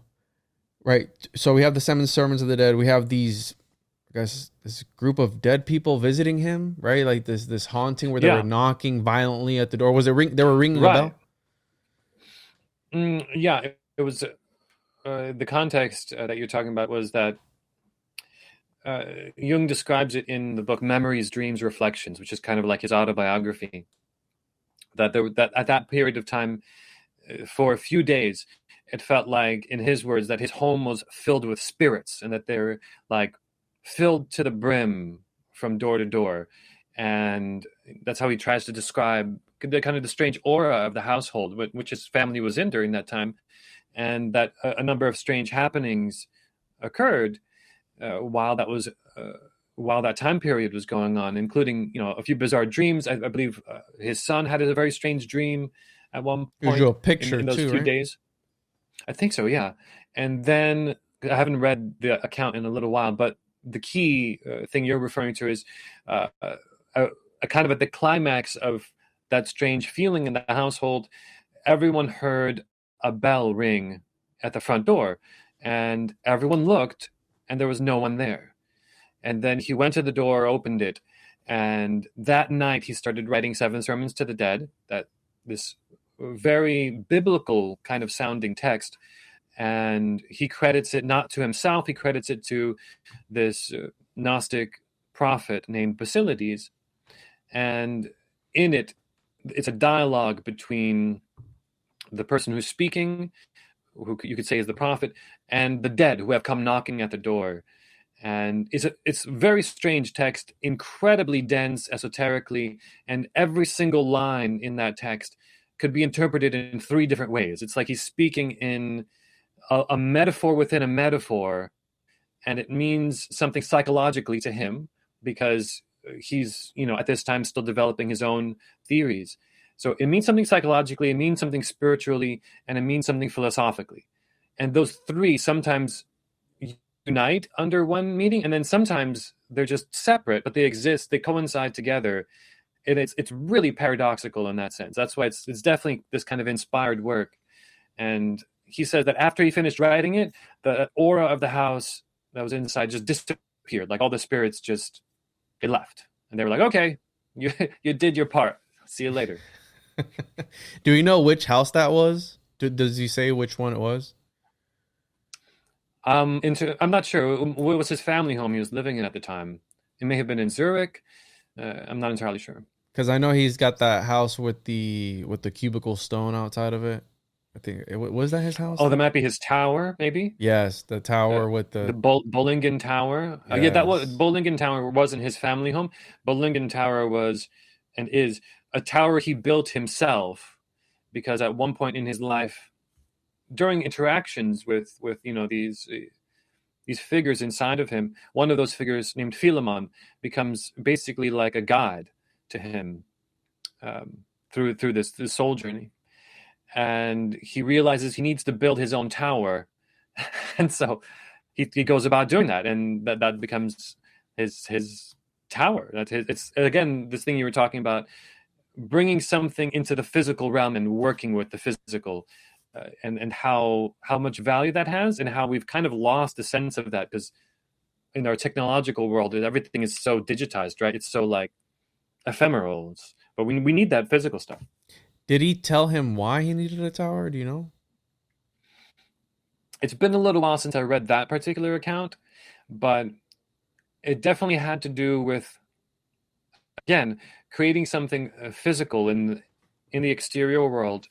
right? So we have the 7 Sermons of the Dead. We have these, I guess, this group of dead people visiting him, right? Like this haunting where they were knocking violently at the door. Was it they were ringing a bell? It was the context that you're talking about was that Jung describes it in the book Memories, Dreams, Reflections, which is kind of like his autobiography. That at that period of time, for a few days, it felt like, in his words, that his home was filled with spirits, and that they're like filled to the brim from door to door, and that's how he tries to describe the strange aura of the household, which his family was in during that time, and that a number of strange happenings occurred while that time period was going on, including a few bizarre dreams. I believe his son had a very strange dream at one point. You a picture in those too, few right? days. I think so, yeah. And then I haven't read the account in a little while, but the key thing you're referring to is a kind of at the climax of that strange feeling in the household, everyone heard a bell ring at the front door, and everyone looked, and there was no one there. And then he went to the door, opened it, and that night he started writing 7 Sermons to the Dead, that this very biblical kind of sounding text. And he credits it not to himself, he credits it to this Gnostic prophet named Basilides. And in it, it's a dialogue between the person who's speaking, who you could say is the prophet, and the dead who have come knocking at the door. And it's very strange text, incredibly dense esoterically, and every single line in that text could be interpreted in 3 different ways. It's like he's speaking in a metaphor within a metaphor, and it means something psychologically to him because he's, at this time still developing his own theories. So it means something psychologically, it means something spiritually, and it means something philosophically. And those 3 sometimes unite under one meaning, and then sometimes they're just separate, but they exist, they coincide together. And it's really paradoxical in that sense. That's why it's definitely this kind of inspired work. And he says that after he finished writing it, the aura of the house that was inside just disappeared. Like all the spirits they left. And they were like, okay, you did your part. See you later. Do we know which house that was? Does he say which one it was? I'm not sure. What was his family home he was living in at the time? It may have been in Zurich. I'm not entirely sure. Because I know he's got that house with the cubicle stone outside of it. I think was that his house? Oh, that might be his tower, maybe. Yes, the tower with The the Bollingen Tower. Yeah, that was yes. Bollingen Tower wasn't his family home. Bollingen Tower was and is a tower he built himself because at one point in his life, during interactions with these figures inside of him, one of those figures named Philemon becomes basically like a guide to him through this soul journey, and he realizes he needs to build his own tower, and so he goes about doing that, and that becomes his tower. It's again this thing you were talking about, bringing something into the physical realm and working with the physical, and how much value that has, and how we've kind of lost the sense of that because in our technological world, everything is so digitized, right? It's so like ephemeral, but we need that physical stuff. Did he tell him why he needed a tower? Do you know? It's been a little while since I read that particular account, but it definitely had to do with, again, creating something physical in the exterior world,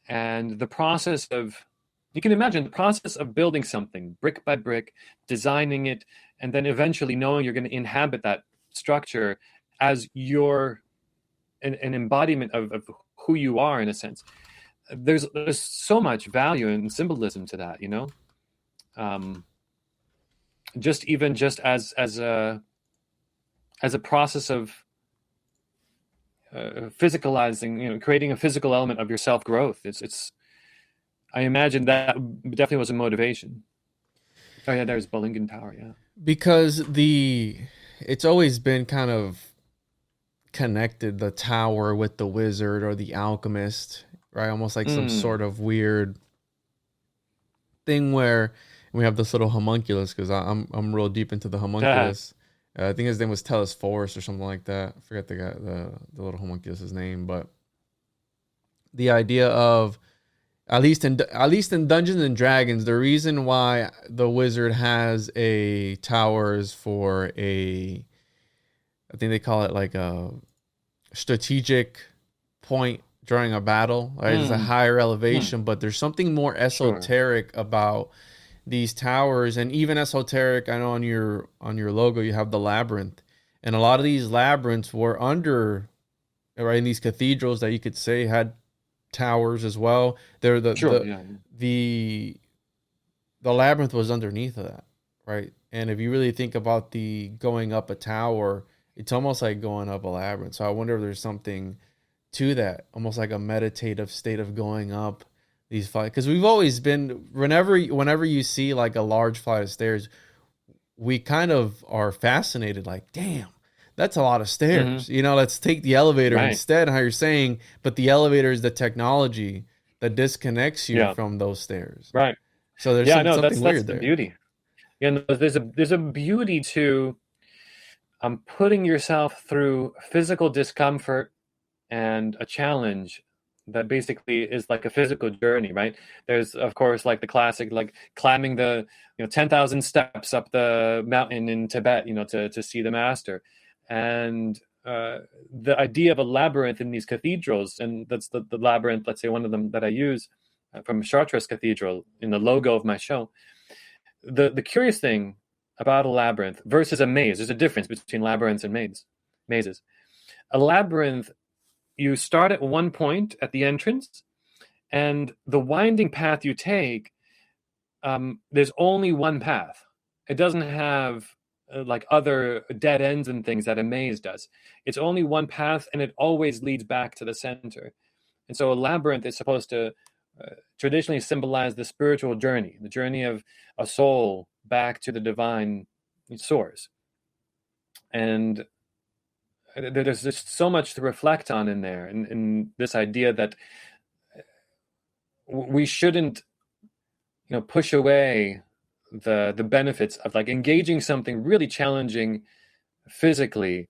and the process of, you can imagine the process of building something brick by brick, designing it, and then eventually knowing you're going to inhabit that structure as your an embodiment of who you are in a sense. There's so much value and symbolism to that, just as a process of physicalizing, creating a physical element of your self growth. It's I imagine that definitely was a motivation. Oh yeah, there's Bollingen Tower. Yeah, Because it's always been kind of connected, the tower with the wizard or the alchemist, right? Almost like some sort of weird thing where we have this little homunculus, because I'm real deep into the homunculus. I think his name was Telesphorus or something like that. I forget the little homunculus's name, but the idea of at least in Dungeons and Dragons, the reason why the wizard has a tower is for I think they call it like a strategic point during a battle, right? It's a higher elevation, but there's something more esoteric about these towers, and even esoteric. I know on your logo you have the labyrinth, and a lot of these labyrinths were under, right, in these cathedrals that you could say had towers as well. They're the labyrinth was underneath of that, right? And if you really think about the going up a tower, it's almost like going up a labyrinth. So I wonder if there's something to that, almost like a meditative state of going up these flights. Because we've always been, whenever you see like a large flight of stairs, we kind of are fascinated, like, damn, that's a lot of stairs. Let's take the elevator instead, how you're saying, but the elevator is the technology that disconnects you from those stairs. Right. So there's something weird that's there. The beauty. Yeah, there's a beauty to putting yourself through physical discomfort and a challenge that basically is like a physical journey, right? There's, of course, like the classic, like climbing the 10,000 steps up the mountain in Tibet, to see the master. And the idea of a labyrinth in these cathedrals, and that's the labyrinth, let's say one of them that I use from Chartres Cathedral in the logo of my show. The curious thing about a labyrinth versus a maze, there's a difference between labyrinths and mazes. A labyrinth, you start at one point at the entrance, and the winding path you take, there's only one path. It doesn't have like other dead ends and things that a maze does. It's only one path, and it always leads back to the center. And so a labyrinth is supposed to traditionally symbolize the spiritual journey, the journey of a soul back to the divine source. And there's just so much to reflect on in there, and this idea that we shouldn't push away the benefits of like engaging something really challenging physically,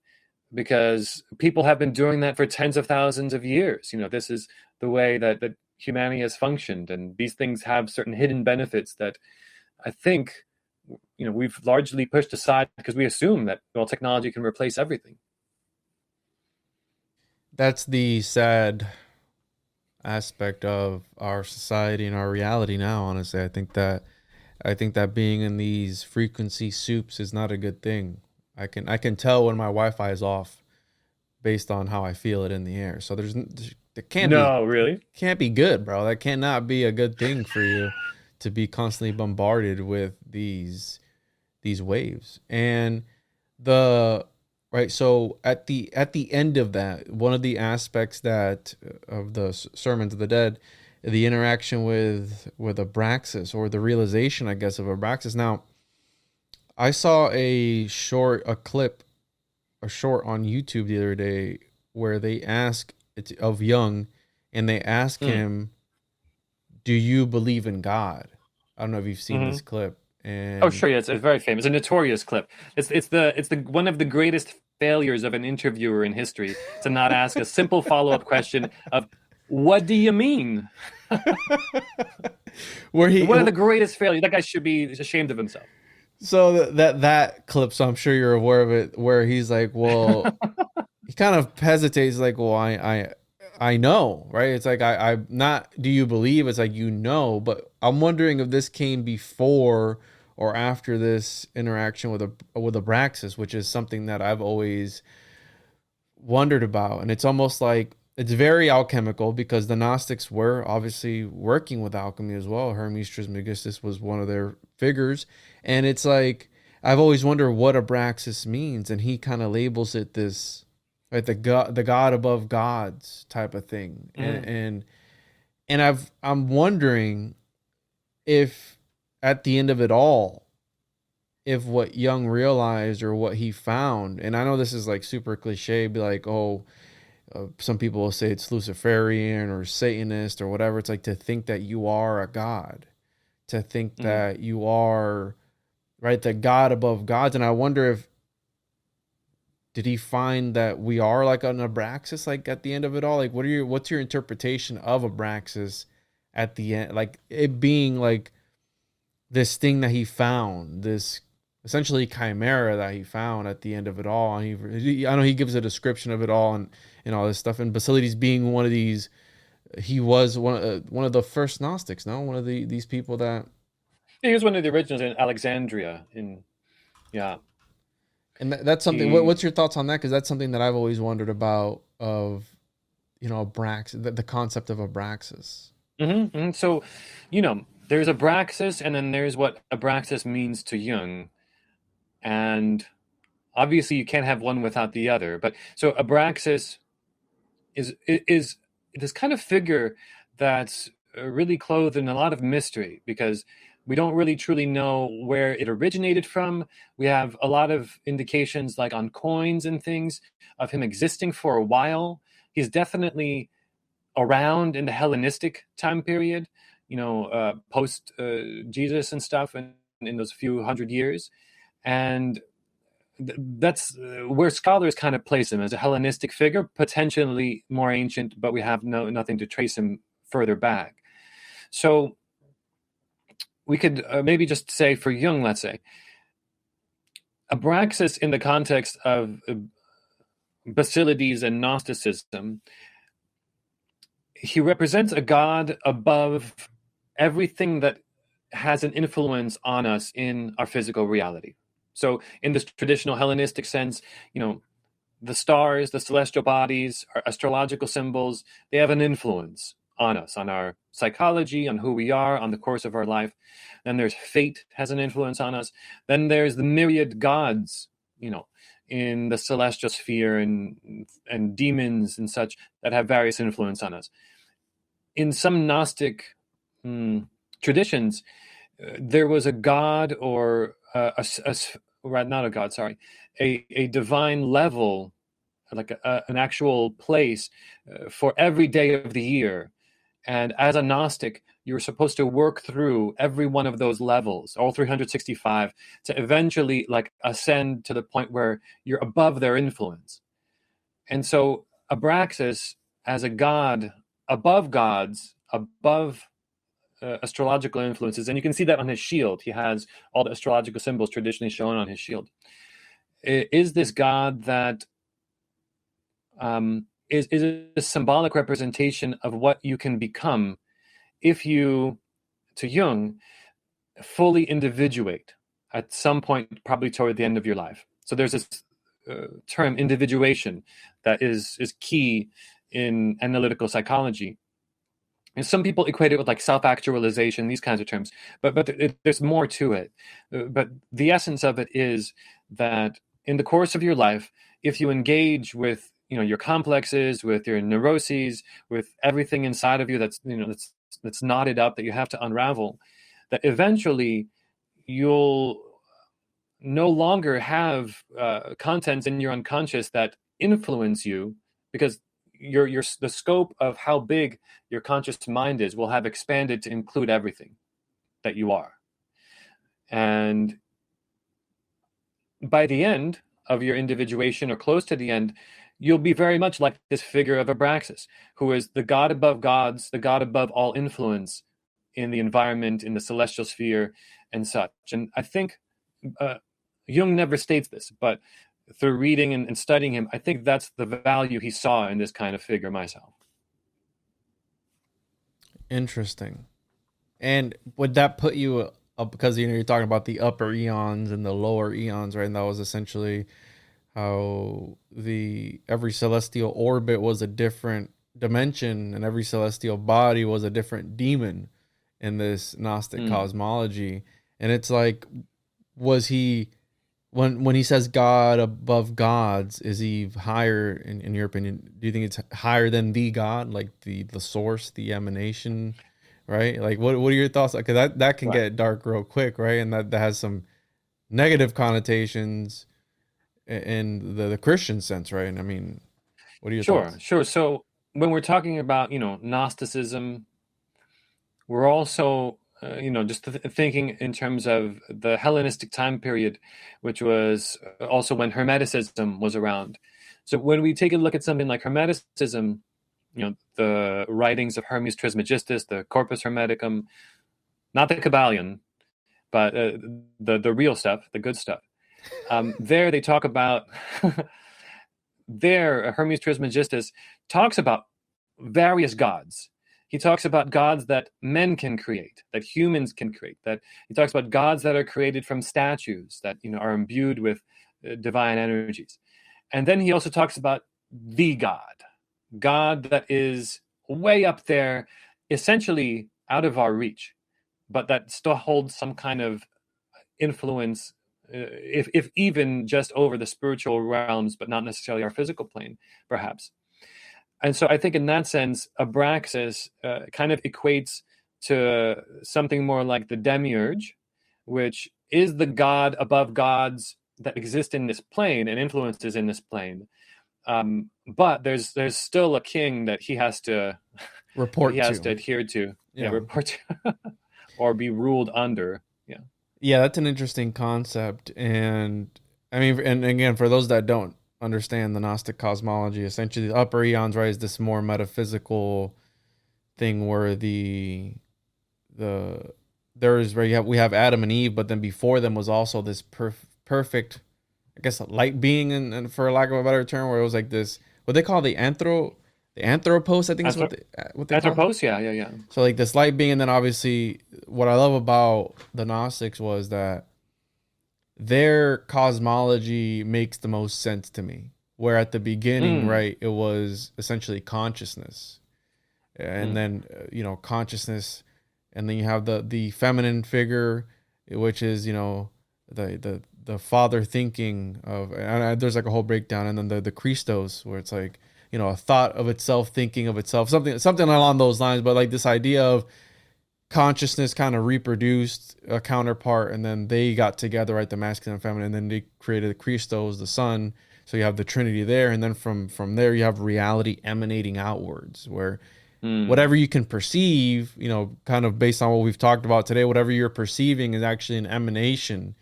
because people have been doing that for tens of thousands of years. This is the way that humanity has functioned, and these things have certain hidden benefits that I think we've largely pushed aside because we assume that technology can replace everything. That's the sad aspect of our society and our reality now. Honestly, I think that being in these frequency soups is not a good thing. I can tell when my Wi-Fi is off based on how I feel it in the air. So there No, really? can't be good, bro. That cannot be a good thing for you to be constantly bombarded with these waves. And the right, so at the end of that, one of the aspects that of the sermons of the dead, the interaction with Abraxas, or the realization, I guess, of Abraxas. Now, I saw a short on YouTube the other day where they ask it's of Jung, and they ask him, "Do you believe in God?" I don't know if you've seen Hmm. this clip. Oh, And sure. Yeah, it's a very famous, a notorious clip. It's the one of the greatest failures of an interviewer in history to not ask a simple follow-up question of "What do you mean?" where he One of the greatest failures. That guy should be ashamed of himself. so that clip, so I'm sure you're aware of it, where he's like, well, he kind of hesitates, like, well, I know, right? It's like, I'm not, do you believe? It's like, but I'm wondering if this came before or after this interaction with Abraxas, which is something that I've always wondered about. And it's almost like it's very alchemical, because the Gnostics were obviously working with alchemy as well. Hermes Trismegistus was one of their figures. And it's like, I've always wondered what Abraxas means. And he kind of labels it this, like, the god above gods type of thing. And I'm wondering if at the end of it all, if what Jung realized or what he found, and I know this is like super cliche, be like, oh, some people will say it's Luciferian or Satanist or whatever. It's like to think that you are a god, to think that you are, right, the god above gods. And I wonder if, did he find that we are like an Abraxas, like at the end of it all? Like, what's your interpretation of Abraxas at the end? Like it being like this thing that he found, this essentially chimera that he found at the end of it all. And I know he gives a description of it all, and all this stuff. And Basilides being one of these, he was one of the first Gnostics, no? One of these people that, He was one of the originals in Alexandria. Yeah, and that's something. he. What's your thoughts on that? Because that's something that I've always wondered about, of, Abraxas, the concept of Abraxas. So, there's Abraxas, and then there's what Abraxas means to Jung, and obviously you can't have one without the other. But so Abraxas is this kind of figure that's really clothed in a lot of mystery, because we don't really truly know where it originated from. We have a lot of indications, like on coins and things, of him existing for a while. He's definitely around in the Hellenistic time period, post Jesus and stuff, and in those few hundred years. And that's where scholars kind of place him, as a Hellenistic figure, potentially more ancient, but we have nothing to trace him further back. So we could maybe just say, for Jung, let's say, Abraxas in the context of Basilides and Gnosticism, he represents a god above everything that has an influence on us in our physical reality. So in this traditional Hellenistic sense, the stars, the celestial bodies, our astrological symbols, they have an influence on us, on our psychology, on who we are, on the course of our life. Then there's fate has an influence on us. Then there's the myriad gods, in the celestial sphere, and demons and such, that have various influence on us. In some Gnostic traditions, there was a god, or not a god, sorry, a divine level, like an actual place for every day of the year. And as a Gnostic, you were supposed to work through every one of those levels, all 365, to eventually like ascend to the point where you're above their influence. And so Abraxas, as a god above gods, above astrological influences, and you can see that on his shield. He has all the astrological symbols traditionally shown on his shield. Is this god that is a symbolic representation of what you can become if you, to Jung, fully individuate at some point, probably toward the end of your life. So there's this term, individuation, that is key in analytical psychology. And some people equate it with like self-actualization, these kinds of terms, but there's more to it. But the essence of it is that in the course of your life, if you engage with your complexes, with your neuroses, with everything inside of you that's knotted up that you have to unravel, that eventually you'll no longer have contents in your unconscious that influence you, because the scope of how big your conscious mind is will have expanded to include everything that you are. And by the end of your individuation, or close to the end, you'll be very much like this figure of Abraxas, who is the god above gods, the god above all influence in the environment, in the celestial sphere, and such. And I think Jung never states this, but through reading and studying him, I think that's the value he saw in this kind of figure myself. Interesting. And would that put you up, because you're talking about the upper eons and the lower eons, right? And that was essentially how every celestial orbit was a different dimension, and every celestial body was a different demon in this Gnostic cosmology. And it's like, was he, when he says God above gods, is he higher, in your opinion? Do you think it's higher than the God, like the source, the emanation, right? Like, what are your thoughts? Because that can get dark real quick, right? And that has some negative connotations in the Christian sense, right? And I mean, what are your thoughts? Sure. So when we're talking about Gnosticism, we're also just thinking in terms of the Hellenistic time period, which was also when Hermeticism was around. So when we take a look at something like Hermeticism, the writings of Hermes Trismegistus, the Corpus Hermeticum, not the Kabbalion, but the real stuff, the good stuff. There they talk about, Hermes Trismegistus talks about various gods. He talks about gods that men can create, that humans can create. That he talks about gods that are created from statues, that are imbued with divine energies. And then he also talks about the God that is way up there, essentially out of our reach, but that still holds some kind of influence, if even just over the spiritual realms, but not necessarily our physical plane, perhaps. And so I think in that sense, Abraxas kind of equates to something more like the demiurge, which is the god above gods that exist in this plane and influences in this plane. But there's still a king that he has to adhere to, report to, or be ruled under. Yeah, that's an interesting concept. And I mean, and again, for those that don't understand the Gnostic cosmology, essentially the upper eons, right, is this more metaphysical thing where we have Adam and Eve, but then before them was also this perfect, I guess, light being, and for lack of a better term, where it was like this, what they call the anthropos, I think is what they call Anthropos, yeah. So like this light being, and then obviously what I love about the Gnostics was that their cosmology makes the most sense to me. Where at the beginning, right, it was essentially consciousness, and then consciousness, and then you have the feminine figure, which is the father thinking of, and there's like a whole breakdown, and then the Christos, where it's like a thought of itself, thinking of itself, something along those lines. But like this idea of consciousness kind of reproduced a counterpart, and then they got together, right, the masculine and feminine, and then they created the Christos, the sun. So you have the Trinity there, and then from there you have reality emanating outwards, where whatever you can perceive, kind of based on what we've talked about today, whatever you're perceiving is actually an emanation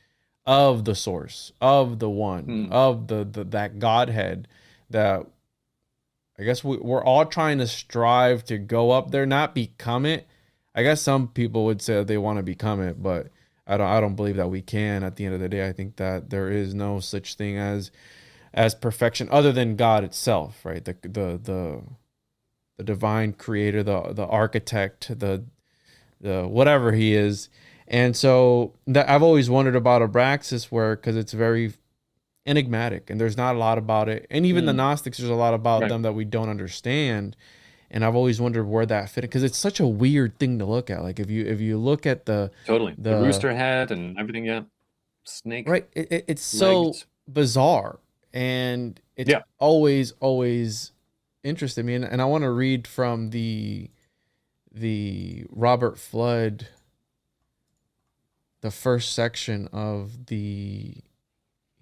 of the source, of the one, of that Godhead, that I guess we're all trying to strive to go up there, not become it. I guess some people would say they want to become it, but I don't believe that we can. At the end of the day, I think that there is no such thing as as perfection other than God itself, right? The divine creator, the architect, the whatever he is. And so that I've always wondered about Abraxas, because it's very enigmatic and there's not a lot about it. And even the Gnostics, there's a lot about them that we don't understand. And I've always wondered where that fit, because it's such a weird thing to look at. Like if you look at the rooster head and everything, snake, right? It's so bizarre, and it's always interested me. And I want to read from the Robert Flood, the first section of the.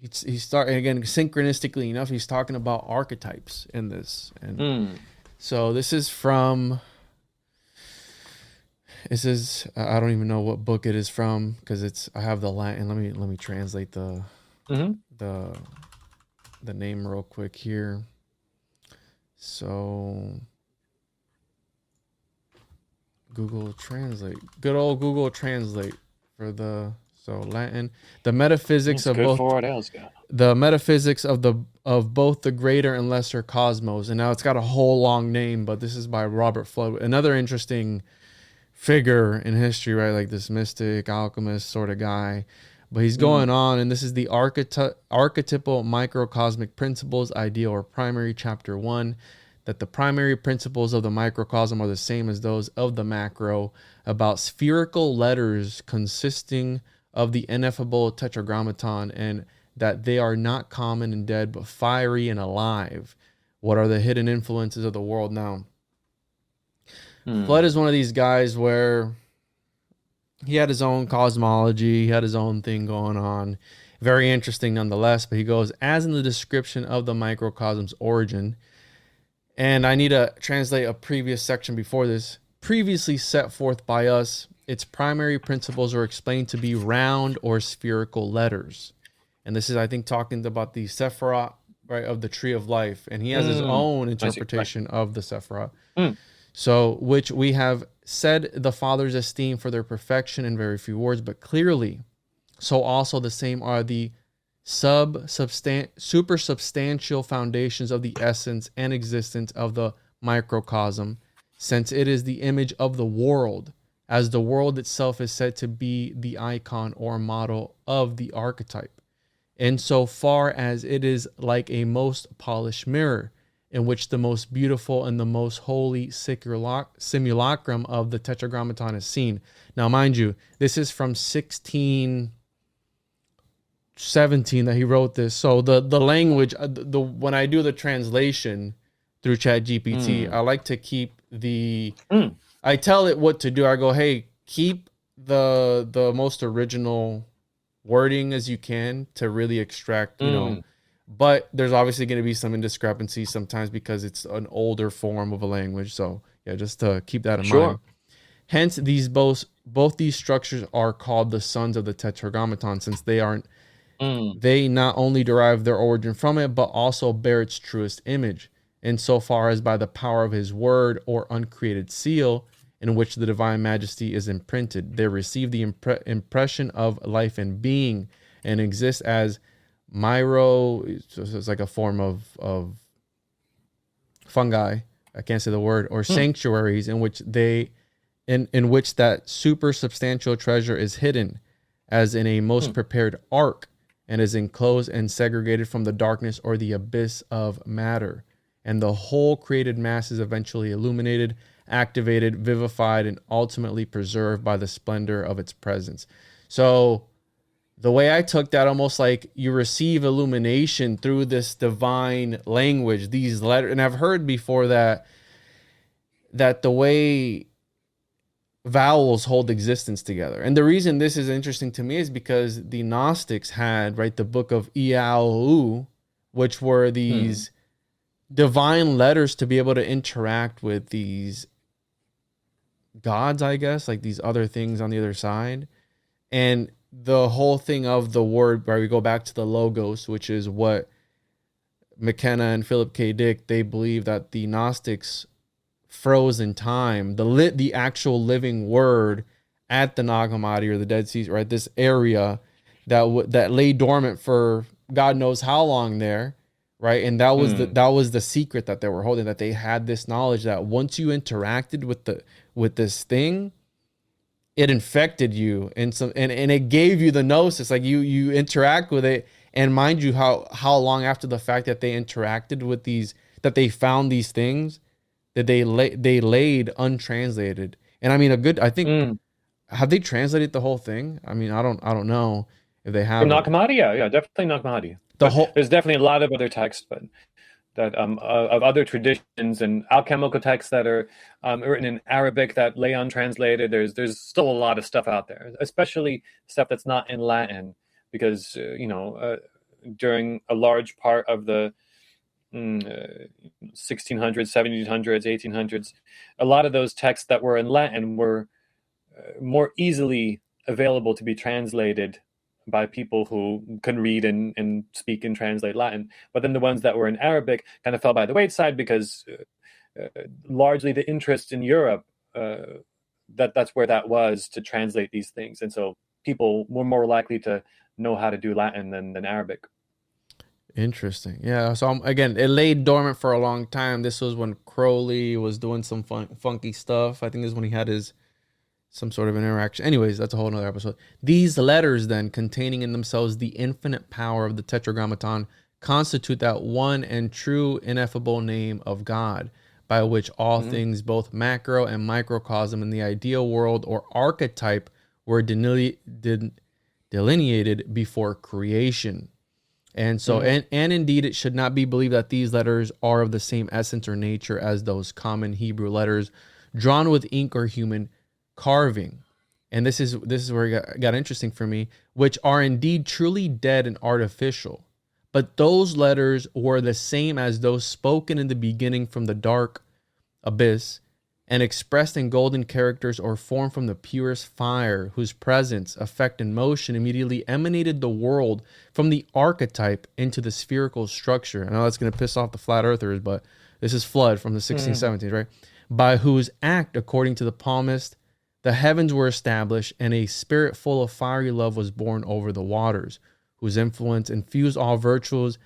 He's starting again, synchronistically enough. He's talking about archetypes in this, and. So this is from, I don't even know what book it is from, because I have the Latin. Let me translate the name real quick here. So Google Translate, good old Google Translate Latin, the metaphysics of both. The metaphysics of both the greater and lesser cosmos. And now it's got a whole long name, but this is by Robert Flood, another interesting figure in history, right? Like this mystic, alchemist sort of guy. But he's going on, and this is the archetypal microcosmic principles, ideal or primary, chapter 1, that the primary principles of the microcosm are the same as those of the macro, about spherical letters consisting of the ineffable tetragrammaton, and that they are not common and dead, but fiery and alive. What are the hidden influences of the world now? Flood is one of these guys where he had his own cosmology, he had his own thing going on. Very interesting nonetheless, but he goes, as in the description of the microcosm's origin, and I need to translate a previous section before this, previously set forth by us, its primary principles are explained to be round or spherical letters. And this is, I think, talking about the Sephiroth, right, of the tree of life. And he has his own interpretation of the Sephiroth. So, which we have said the Fathers esteem for their perfection in very few words, but clearly, so also the same are the supersubstantial foundations of the essence and existence of the microcosm, since it is the image of the world, as the world itself is said to be the icon or model of the archetype. Insofar as it is like a most polished mirror, in which the most beautiful and the most holy simulacrum of the tetragrammaton is seen. Now, mind you, this is from 1617 that he wrote this. So the language, when I do the translation through ChatGPT, I like to keep I tell it what to do. I go, hey, keep the most original wording as you can to really extract, but there's obviously going to be some indiscrepancies sometimes because it's an older form of a language. So yeah, just to keep that in mind. Hence, both these structures are called the sons of the tetragrammaton, since they not only derive their origin from it, but also bear its truest image, insofar as by the power of his word or uncreated seal, in which the divine majesty is imprinted, they receive the impression of life and being, and exist as myro. It's like a form of fungi. I can't say the word, or sanctuaries in which in which that super substantial treasure is hidden, as in a most prepared ark, and is enclosed and segregated from the darkness or the abyss of matter, and the whole created mass is eventually illuminated, activated, vivified, and ultimately preserved by the splendor of its presence. So the way I took that, almost like you receive illumination through this divine language, these letters. And I've heard before that the way vowels hold existence together. And the reason this is interesting to me is because the Gnostics had, right, the book of Iau, which were these divine letters to be able to interact with these gods, I guess, like these other things on the other side. And the whole thing of the word, where we go back to the logos, which is what McKenna and Philip K. Dick, they believe that the Gnostics froze in time, the actual living word at the Nag Hammadi or the Dead Sea, right? This area that lay dormant for God knows how long there, right? And that was the secret that they were holding, that they had this knowledge that once you interacted with this thing, it infected you and it gave you the gnosis. Like you interact with it, and mind you, how long after the fact that they interacted with these, that they found these things that they laid untranslated. And I mean, I think, have they translated the whole thing? I mean, I don't know if they have. From Nag Hammadi, yeah, definitely Nag Hammadi. There's definitely a lot of other texts, but that of other traditions and alchemical texts that are written in Arabic that lay untranslated. There's still a lot of stuff out there, especially stuff that's not in Latin, because during a large part of the 1600s, 1700s, 1800s, a lot of those texts that were in Latin were more easily available to be translated by people who can read and speak and translate Latin. But then the ones that were in Arabic kind of fell by the wayside because largely the interest in Europe, that's where that was, to translate these things. And so people were more likely to know how to do Latin than Arabic. Interesting. Yeah. So again, it laid dormant for a long time. This was when Crowley was doing some funky stuff. I think this is when he had some sort of interaction. Anyways, that's a whole nother episode. These letters then, containing in themselves the infinite power of the Tetragrammaton, constitute that one and true ineffable name of God, by which all things, both macro and microcosm in the ideal world or archetype, were delineated before creation. And so, and indeed, it should not be believed that these letters are of the same essence or nature as those common Hebrew letters drawn with ink or human carving. And this is where it got interesting for me, which are indeed truly dead and artificial. But those letters were the same as those spoken in the beginning from the dark abyss, and expressed in golden characters or formed from the purest fire, whose presence, effect, and motion immediately emanated the world from the archetype into the spherical structure. I know that's going to piss off the flat earthers, but this is Flood from the 1617s, right? By whose act, according to the palmist, the heavens were established, and a spirit full of fiery love was born over the waters, whose influence infused all virtues,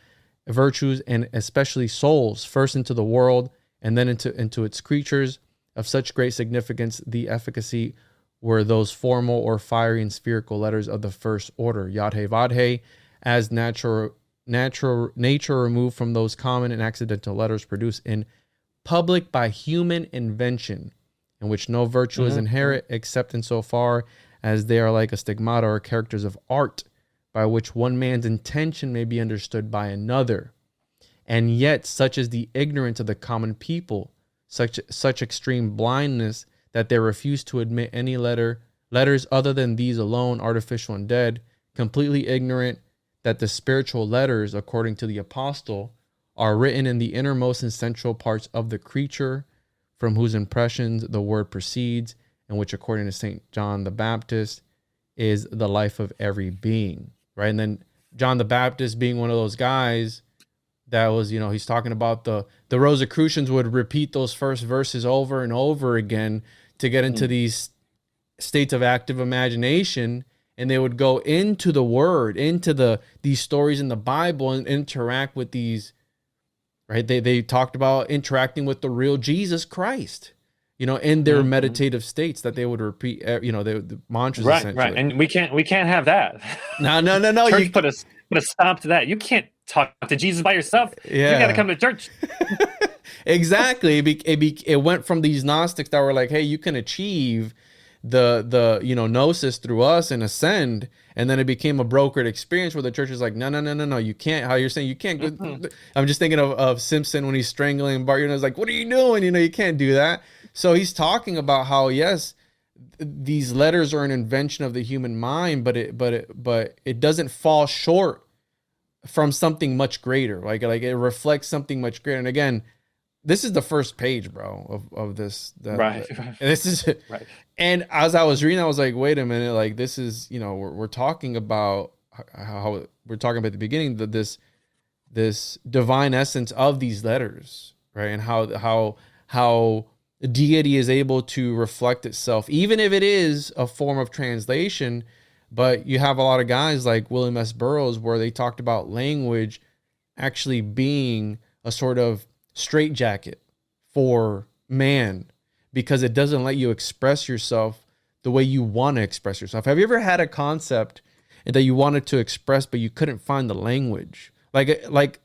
and especially souls, first into the world, and then into its creatures. Of such great significance, the efficacy were those formal or fiery and spherical letters of the first order, Yad-He Vad-He, as nature removed from those common and accidental letters produced in public by human invention, in which no virtue is inherent except in so far as they are like a stigmata or characters of art, by which one man's intention may be understood by another. And yet such is the ignorance of the common people, such extreme blindness, that they refuse to admit any letters other than these alone, artificial and dead, completely ignorant that the spiritual letters, according to the apostle, are written in the innermost and central parts of the creature, from whose impressions the word proceeds, and which, according to St. John the Baptist, is the life of every being, right? And then John the Baptist being one of those guys that was, he's talking about the Rosicrucians would repeat those first verses over and over again to get into these states of active imagination, and they would go into the word, into these stories in the Bible, and interact with these, right? They talked about interacting with the real Jesus Christ, in their meditative states that they would repeat, the mantras, right, and we can't have that. No. Church put a stop to that. You can't talk to Jesus by yourself. Yeah. You got to come to church. Exactly. It went from these Gnostics that were like, hey, you can achieve the gnosis through us and ascend, and then it became a brokered experience where the church is like, no, you can't. How you're saying you can't go. I'm just thinking of Simpson when he's strangling Bart. It's like, what are you doing? You can't do that. So he's talking about how, yes, these letters are an invention of the human mind, but it doesn't fall short from something much greater. Like it reflects something much greater. And again, this is the first page, bro, of this. Right. And this is right. And as I was reading, I was like, wait a minute, like this is, we're talking about how we're talking about at the beginning, that this divine essence of these letters, right? And how deity is able to reflect itself, even if it is a form of translation. But you have a lot of guys like William S. Burroughs, where they talked about language actually being a sort of straitjacket for man, because it doesn't let you express yourself the way you want to express yourself. Have you ever had a concept that you wanted to express, but you couldn't find the language? Like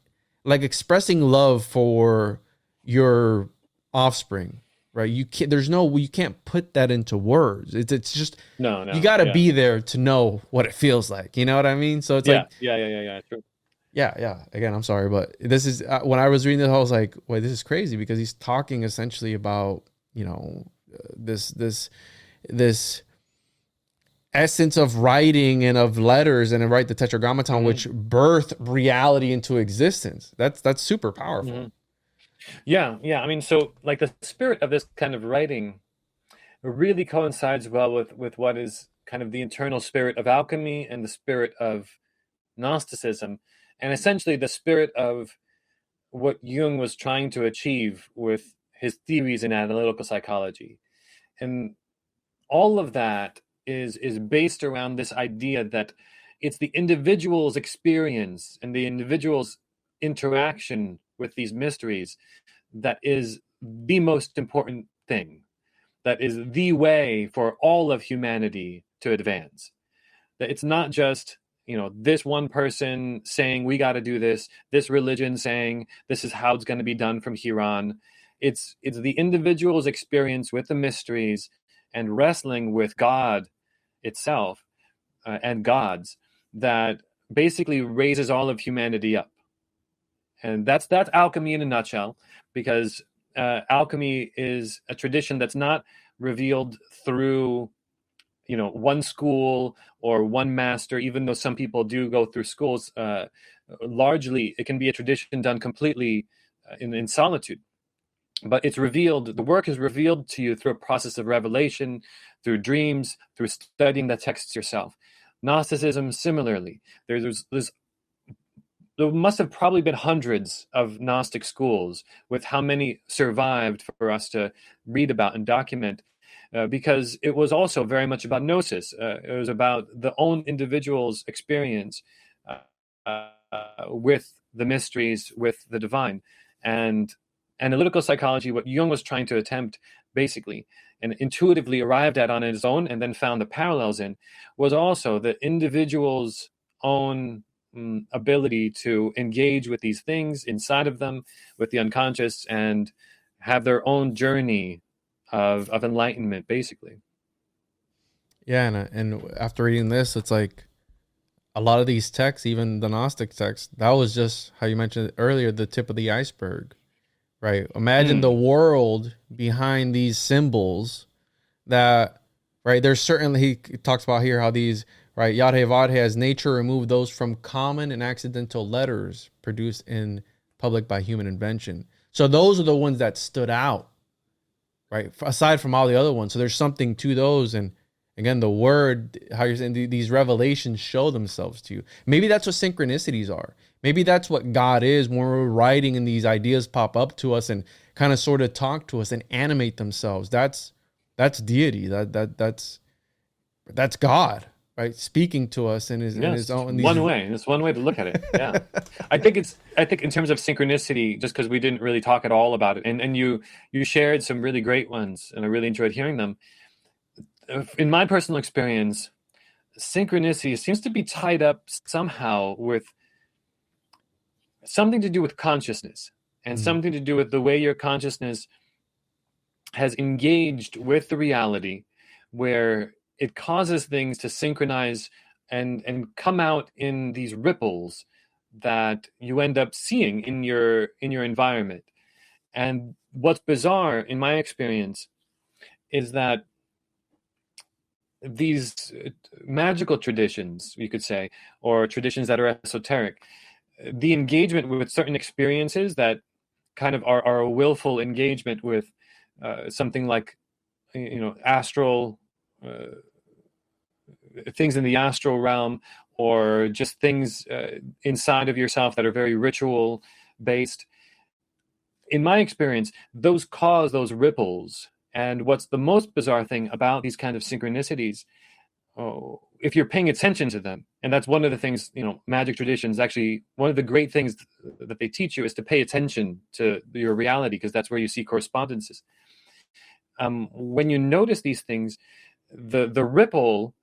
expressing love for your offspring, right? You can't put that into words. It's just, No, you got to yeah. be there to know what it feels like. You know what I mean? So it's Yeah, like, yeah. True. yeah. Again, I'm sorry, but this is when I was reading this, I was like, wait, this is crazy, because he's talking essentially about, this essence of writing and of letters, and write the Tetragrammaton, which birthed reality into existence. That's super powerful. Yeah. I mean, so like the spirit of this kind of writing really coincides well with what is kind of the internal spirit of alchemy and the spirit of Gnosticism, and essentially the spirit of what Jung was trying to achieve with his theories in analytical psychology. And all of that is based around this idea that it's the individual's experience and the individual's interaction with these mysteries that is the most important thing, that is the way for all of humanity to advance. That it's not just, this one person saying we got to do this religion saying this is how it's going to be done from here on. It's the individual's experience with the mysteries and wrestling with God itself and gods that basically raises all of humanity up. And that's alchemy in a nutshell, because alchemy is a tradition that's not revealed through one school or one master, even though some people do go through schools. Largely it can be a tradition done completely in solitude, but the work is revealed to you through a process of revelation, through dreams, through studying the texts yourself. Gnosticism, similarly, there must have probably been hundreds of Gnostic schools, with how many survived for us to read about and document, because it was also very much about gnosis. It was about the own individual's experience with the mysteries, with the divine. And analytical psychology, what Jung was trying to attempt, basically, and intuitively arrived at on his own, and then found the parallels in, was also the individual's own ability to engage with these things inside of them, with the unconscious, and have their own journey of enlightenment, basically. Yeah, and after reading this, it's like a lot of these texts, even the Gnostic texts, that was just, how you mentioned earlier, the tip of the iceberg, right? Imagine the world behind these symbols that, right, there's certainly, he talks about here how these, right, Yadhe Vadhe, has nature removed those from common and accidental letters produced in public by human invention. So those are the ones that stood out, right? Aside from all the other ones. So there's something to those. And again, the word, how you're saying these revelations show themselves to you. Maybe that's what synchronicities are. Maybe that's what God is when we're writing and these ideas pop up to us and kind of sort of talk to us and animate themselves. That's deity. That's God, right? Speaking to us in his own. One way. It's one way to look at it. Yeah. I think in terms of synchronicity, just because we didn't really talk at all about it, and you shared some really great ones, and I really enjoyed hearing them. In my personal experience, synchronicity seems to be tied up somehow with something to do with consciousness, and something to do with the way your consciousness has engaged with the reality, where it causes things to synchronize and come out in these ripples that you end up seeing in your environment. And what's bizarre in my experience is that these magical traditions, you could say, or traditions that are esoteric, the engagement with certain experiences that kind of are a willful engagement with something like, astral things in the astral realm, or just things inside of yourself that are very ritual based. In my experience, those cause those ripples. And what's the most bizarre thing about these kind of synchronicities, if you're paying attention to them, and that's one of the things, magic traditions, actually, one of the great things that they teach you is to pay attention to your reality, because that's where you see correspondences. When you notice these things, the ripple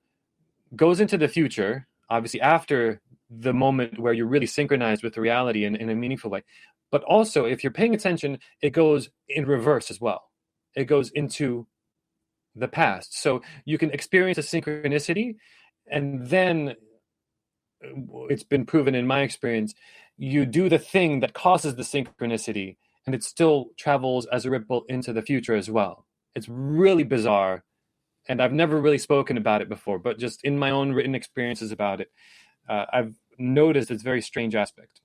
goes into the future, obviously after the moment where you're really synchronized with the reality in a meaningful way. But also, if you're paying attention, it goes in reverse as well. It goes into the past. So you can experience a synchronicity, and then it's been proven in my experience, you do the thing that causes the synchronicity, and it still travels as a ripple into the future as well. It's really bizarre, and I've never really spoken about it before, but just in my own written experiences about it, I've noticed it's a very strange aspect.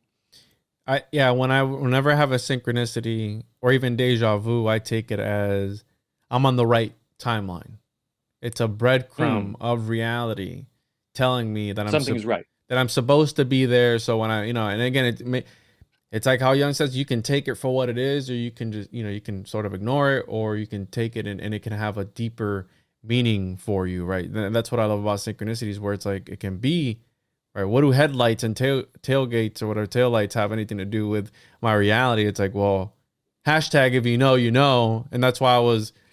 Whenever I have a synchronicity or even deja vu, I take it as I'm on the right timeline. It's a breadcrumb of reality telling me that something's right, that I'm supposed to be there. So when and again, it's like how Jung says, you can take it for what it is, or you can just, you can sort of ignore it, or you can take it and it can have a deeper meaning for you, right? And that's what I love about synchronicities, where it's like, it can be, right, what do headlights and tailgates or whatever taillights have anything to do with my reality? It's like, well, hashtag if you know, you know. And that's why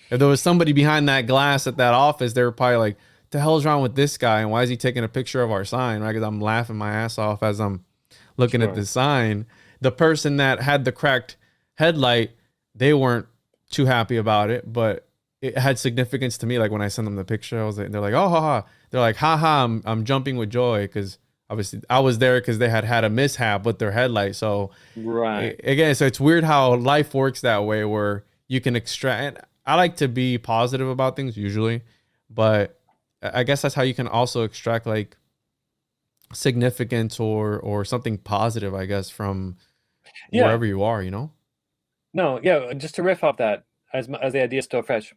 if there was somebody behind that glass at that office, they were probably like, the hell's wrong with this guy? And why is he taking a picture of our sign? Right? Because I'm laughing my ass off as I'm looking at the sign. The person that had the cracked headlight, they weren't too happy about it, but it had significance to me. Like when I sent them the picture, they're like, oh, ha, ha. They're like, ha, ha, I'm jumping with joy, because obviously I was there because they had a mishap with their headlight. So again, so it's weird how life works that way, where you can extract. And I like to be positive about things usually, but I guess that's how you can also extract like significance or something positive, I guess, from wherever you are, No, yeah, just to riff off that, as the idea is still fresh.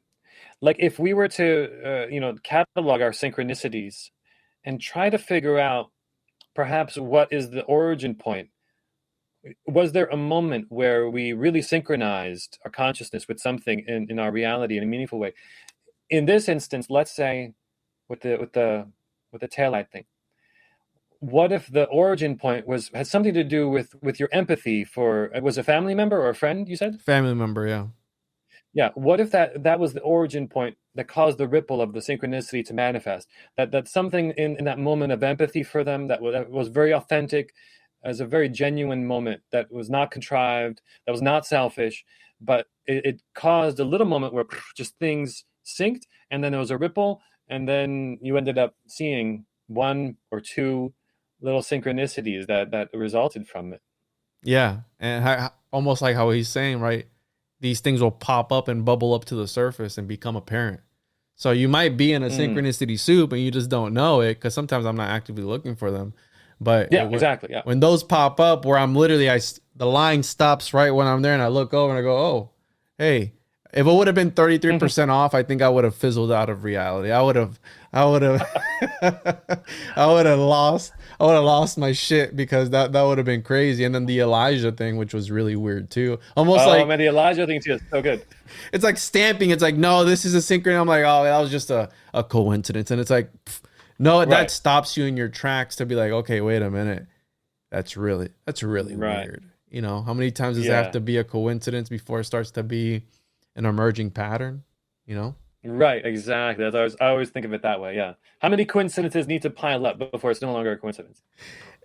Like if we were to, catalog our synchronicities and try to figure out perhaps what is the origin point. Was there a moment where we really synchronized our consciousness with something in our reality in a meaningful way? In this instance, let's say with the taillight thing, what if the origin point had something to do with your empathy for, was a family member or a friend, you said? Family member, yeah. Yeah. What if that was the origin point that caused the ripple of the synchronicity to manifest? That something in that moment of empathy for them that was very authentic, as a very genuine moment, that was not contrived, that was not selfish, but it caused a little moment where just things synced, and then there was a ripple, and then you ended up seeing one or two little synchronicities that resulted from it. Yeah, and almost like how he's saying, right? These things will pop up and bubble up to the surface and become apparent. So you might be in a synchronicity soup and you just don't know it, because sometimes I'm not actively looking for them. But exactly. Yeah. When those pop up, where I'm literally, the line stops right when I'm there, and I look over and I go, oh, hey. If it would have been 33% off, I think I would have fizzled out of reality. I would have lost my shit, because that would have been crazy. And then the Elijah thing, which was really weird too. Almost man, the Elijah thing too is so good. It's like stamping. It's like, no, this is a synchrony. I'm like, oh, that was just a coincidence. And it's like, no, that stops you in your tracks to be like, okay, wait a minute. That's really weird. How many times does it have to be a coincidence before it starts to be an emerging pattern, Right, exactly. I always think of it that way. Yeah. How many coincidences need to pile up before it's no longer a coincidence?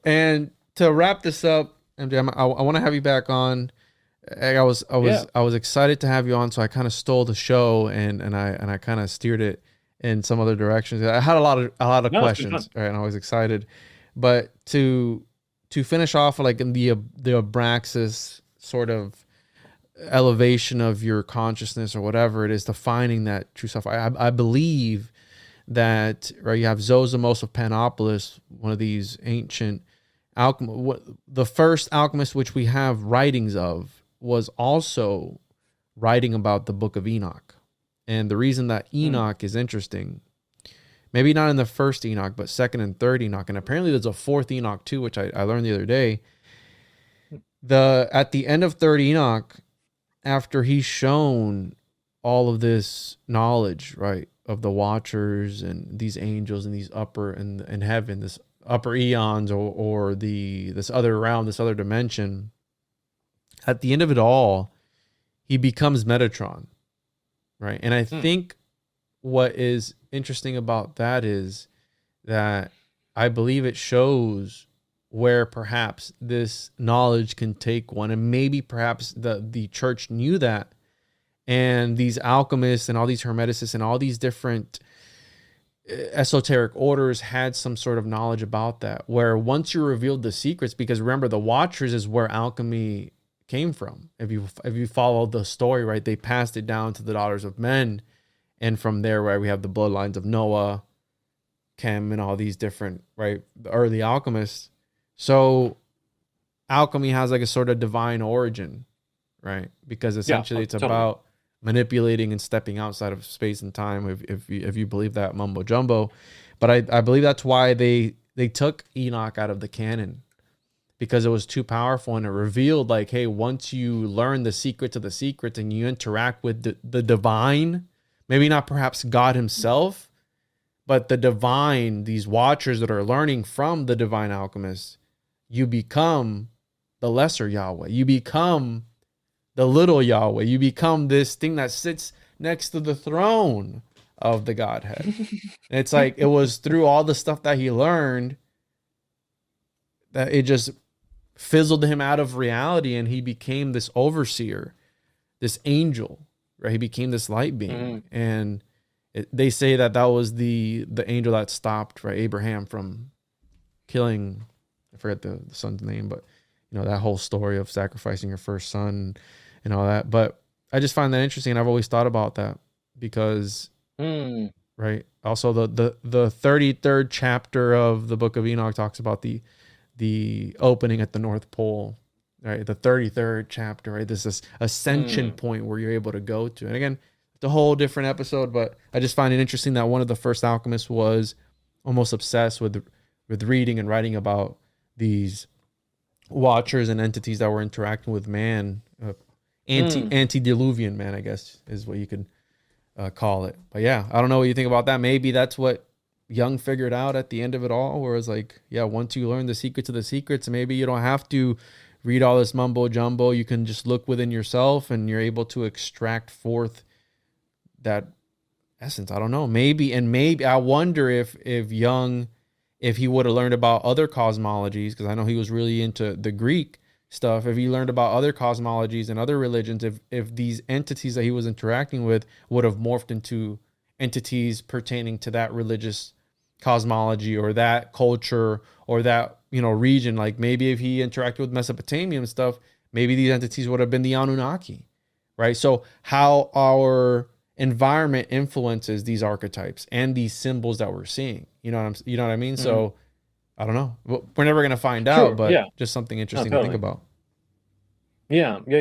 And to wrap this up, MJ, I want to have you back on. I was excited to have you on, so I kind of stole the show and I kind of steered it in some other directions. I had a lot of questions, right? And I was excited, but to finish off like in the Abraxas sort of elevation of your consciousness or whatever it is, defining that true self. I believe that, right, you have Zosimos of Panopolis, one of these ancient the first alchemist which we have writings of was also writing about the book of Enoch. And the reason that Enoch is interesting, maybe not in the first Enoch, but second and third Enoch, and apparently there's a fourth Enoch too, which I learned the other day. At the end of third Enoch, after he's shown all of this knowledge, right, of the Watchers and these angels and these upper in heaven, this upper eons or this other realm, this other dimension, at the end of it all, he becomes Metatron, right? And I think what is interesting about that is that I believe it shows where perhaps this knowledge can take one, and maybe perhaps the church knew that, and these alchemists and all these hermeticists and all these different esoteric orders had some sort of knowledge about that, where once you revealed the secrets, because remember, the Watchers is where alchemy came from. If you follow the story, right, they passed it down to the daughters of men, and from there, right, we have the bloodlines of Noah, Chem, and all these different, right, the early alchemists. So alchemy has like a sort of divine origin, right? Because essentially it's totally about manipulating and stepping outside of space and time, if you believe that mumbo jumbo. But I believe that's why they took Enoch out of the canon, because it was too powerful, and it revealed like, hey, once you learn the secrets of the secrets and you interact with the divine, maybe not perhaps God himself, but the divine, these Watchers that are learning from the divine alchemists, you become the lesser Yahweh. You become the little Yahweh. You become this thing that sits next to the throne of the Godhead. And it's like, it was through all the stuff that he learned that it just fizzled him out of reality, and he became this overseer, this angel, right? He became this light being. And they say that was the angel that stopped, right, Abraham from killing, I forget the son's name, but you know, that whole story of sacrificing your first son and all that. But I just find that interesting, and I've always thought about that because right, also the 33rd chapter of the book of Enoch talks about the opening at the North Pole, right? The 33rd chapter, right? This is ascension point where you're able to go to. And again, it's a whole different episode, but I just find it interesting that one of the first alchemists was almost obsessed with reading and writing about these Watchers and entities that were interacting with man, antediluvian man, I guess is what you could call it. But yeah, I don't know what you think about that. Maybe that's what Jung figured out at the end of it all, where it's like, yeah, once you learn the secrets of the secrets, maybe you don't have to read all this mumbo jumbo. You can just look within yourself, and you're able to extract forth that essence. I don't know. Maybe I wonder if Jung, if he would have learned about other cosmologies, because I know he was really into the Greek stuff. If he learned about other cosmologies and other religions, if these entities that he was interacting with would have morphed into entities pertaining to that religious cosmology or that culture or that, you know, region, like maybe if he interacted with Mesopotamia and stuff, maybe these entities would have been the Anunnaki, right? So how our environment influences these archetypes and these symbols that we're seeing, you know what I mean? So I don't know. We're never going to find out, but just something interesting to think about. Yeah. We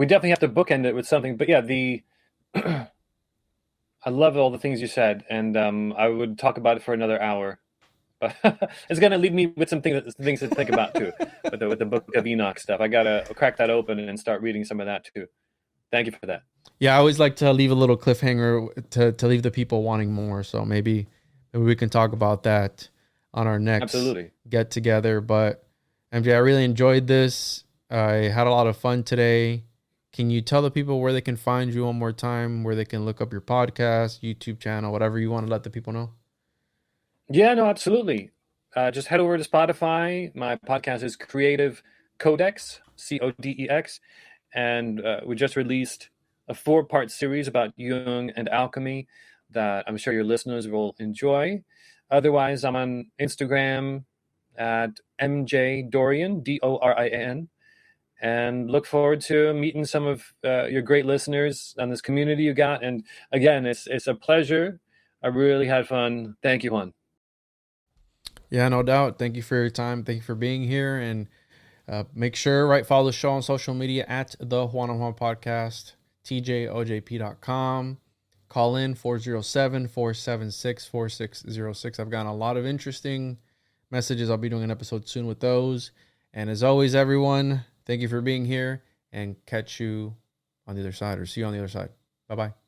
definitely have to bookend it with something, but yeah, I love all the things you said, and I would talk about it for another hour. But it's going to leave me with some things to think about too, with the Book of Enoch stuff. I got to crack that open and start reading some of that too. Thank you for that. Yeah, I always like to leave a little cliffhanger to leave the people wanting more. So maybe we can talk about that on our next get together. But MJ, I really enjoyed this. I had a lot of fun today. Can you tell the people where they can find you one more time, where they can look up your podcast, YouTube channel, whatever you want to let the people know? Yeah, no, absolutely. Just head over to Spotify. My podcast is Creative Codex, Codex. And we just released a 4-part series about Jung and alchemy that I'm sure your listeners will enjoy. Otherwise, I'm on Instagram at MJDorian, Dorian. And look forward to meeting some of your great listeners on this community you got. And again, it's a pleasure. I really had fun. Thank you, Juan. Yeah, no doubt. Thank you for your time. Thank you for being here. And make sure, follow the show on social media at the Juan on Juan Podcast, tjojp.com. Call in 407-476-4606. I've gotten a lot of interesting messages. I'll be doing an episode soon with those. And as always, everyone, thank you for being here, and catch you on the other side, or see you on the other side. Bye-bye.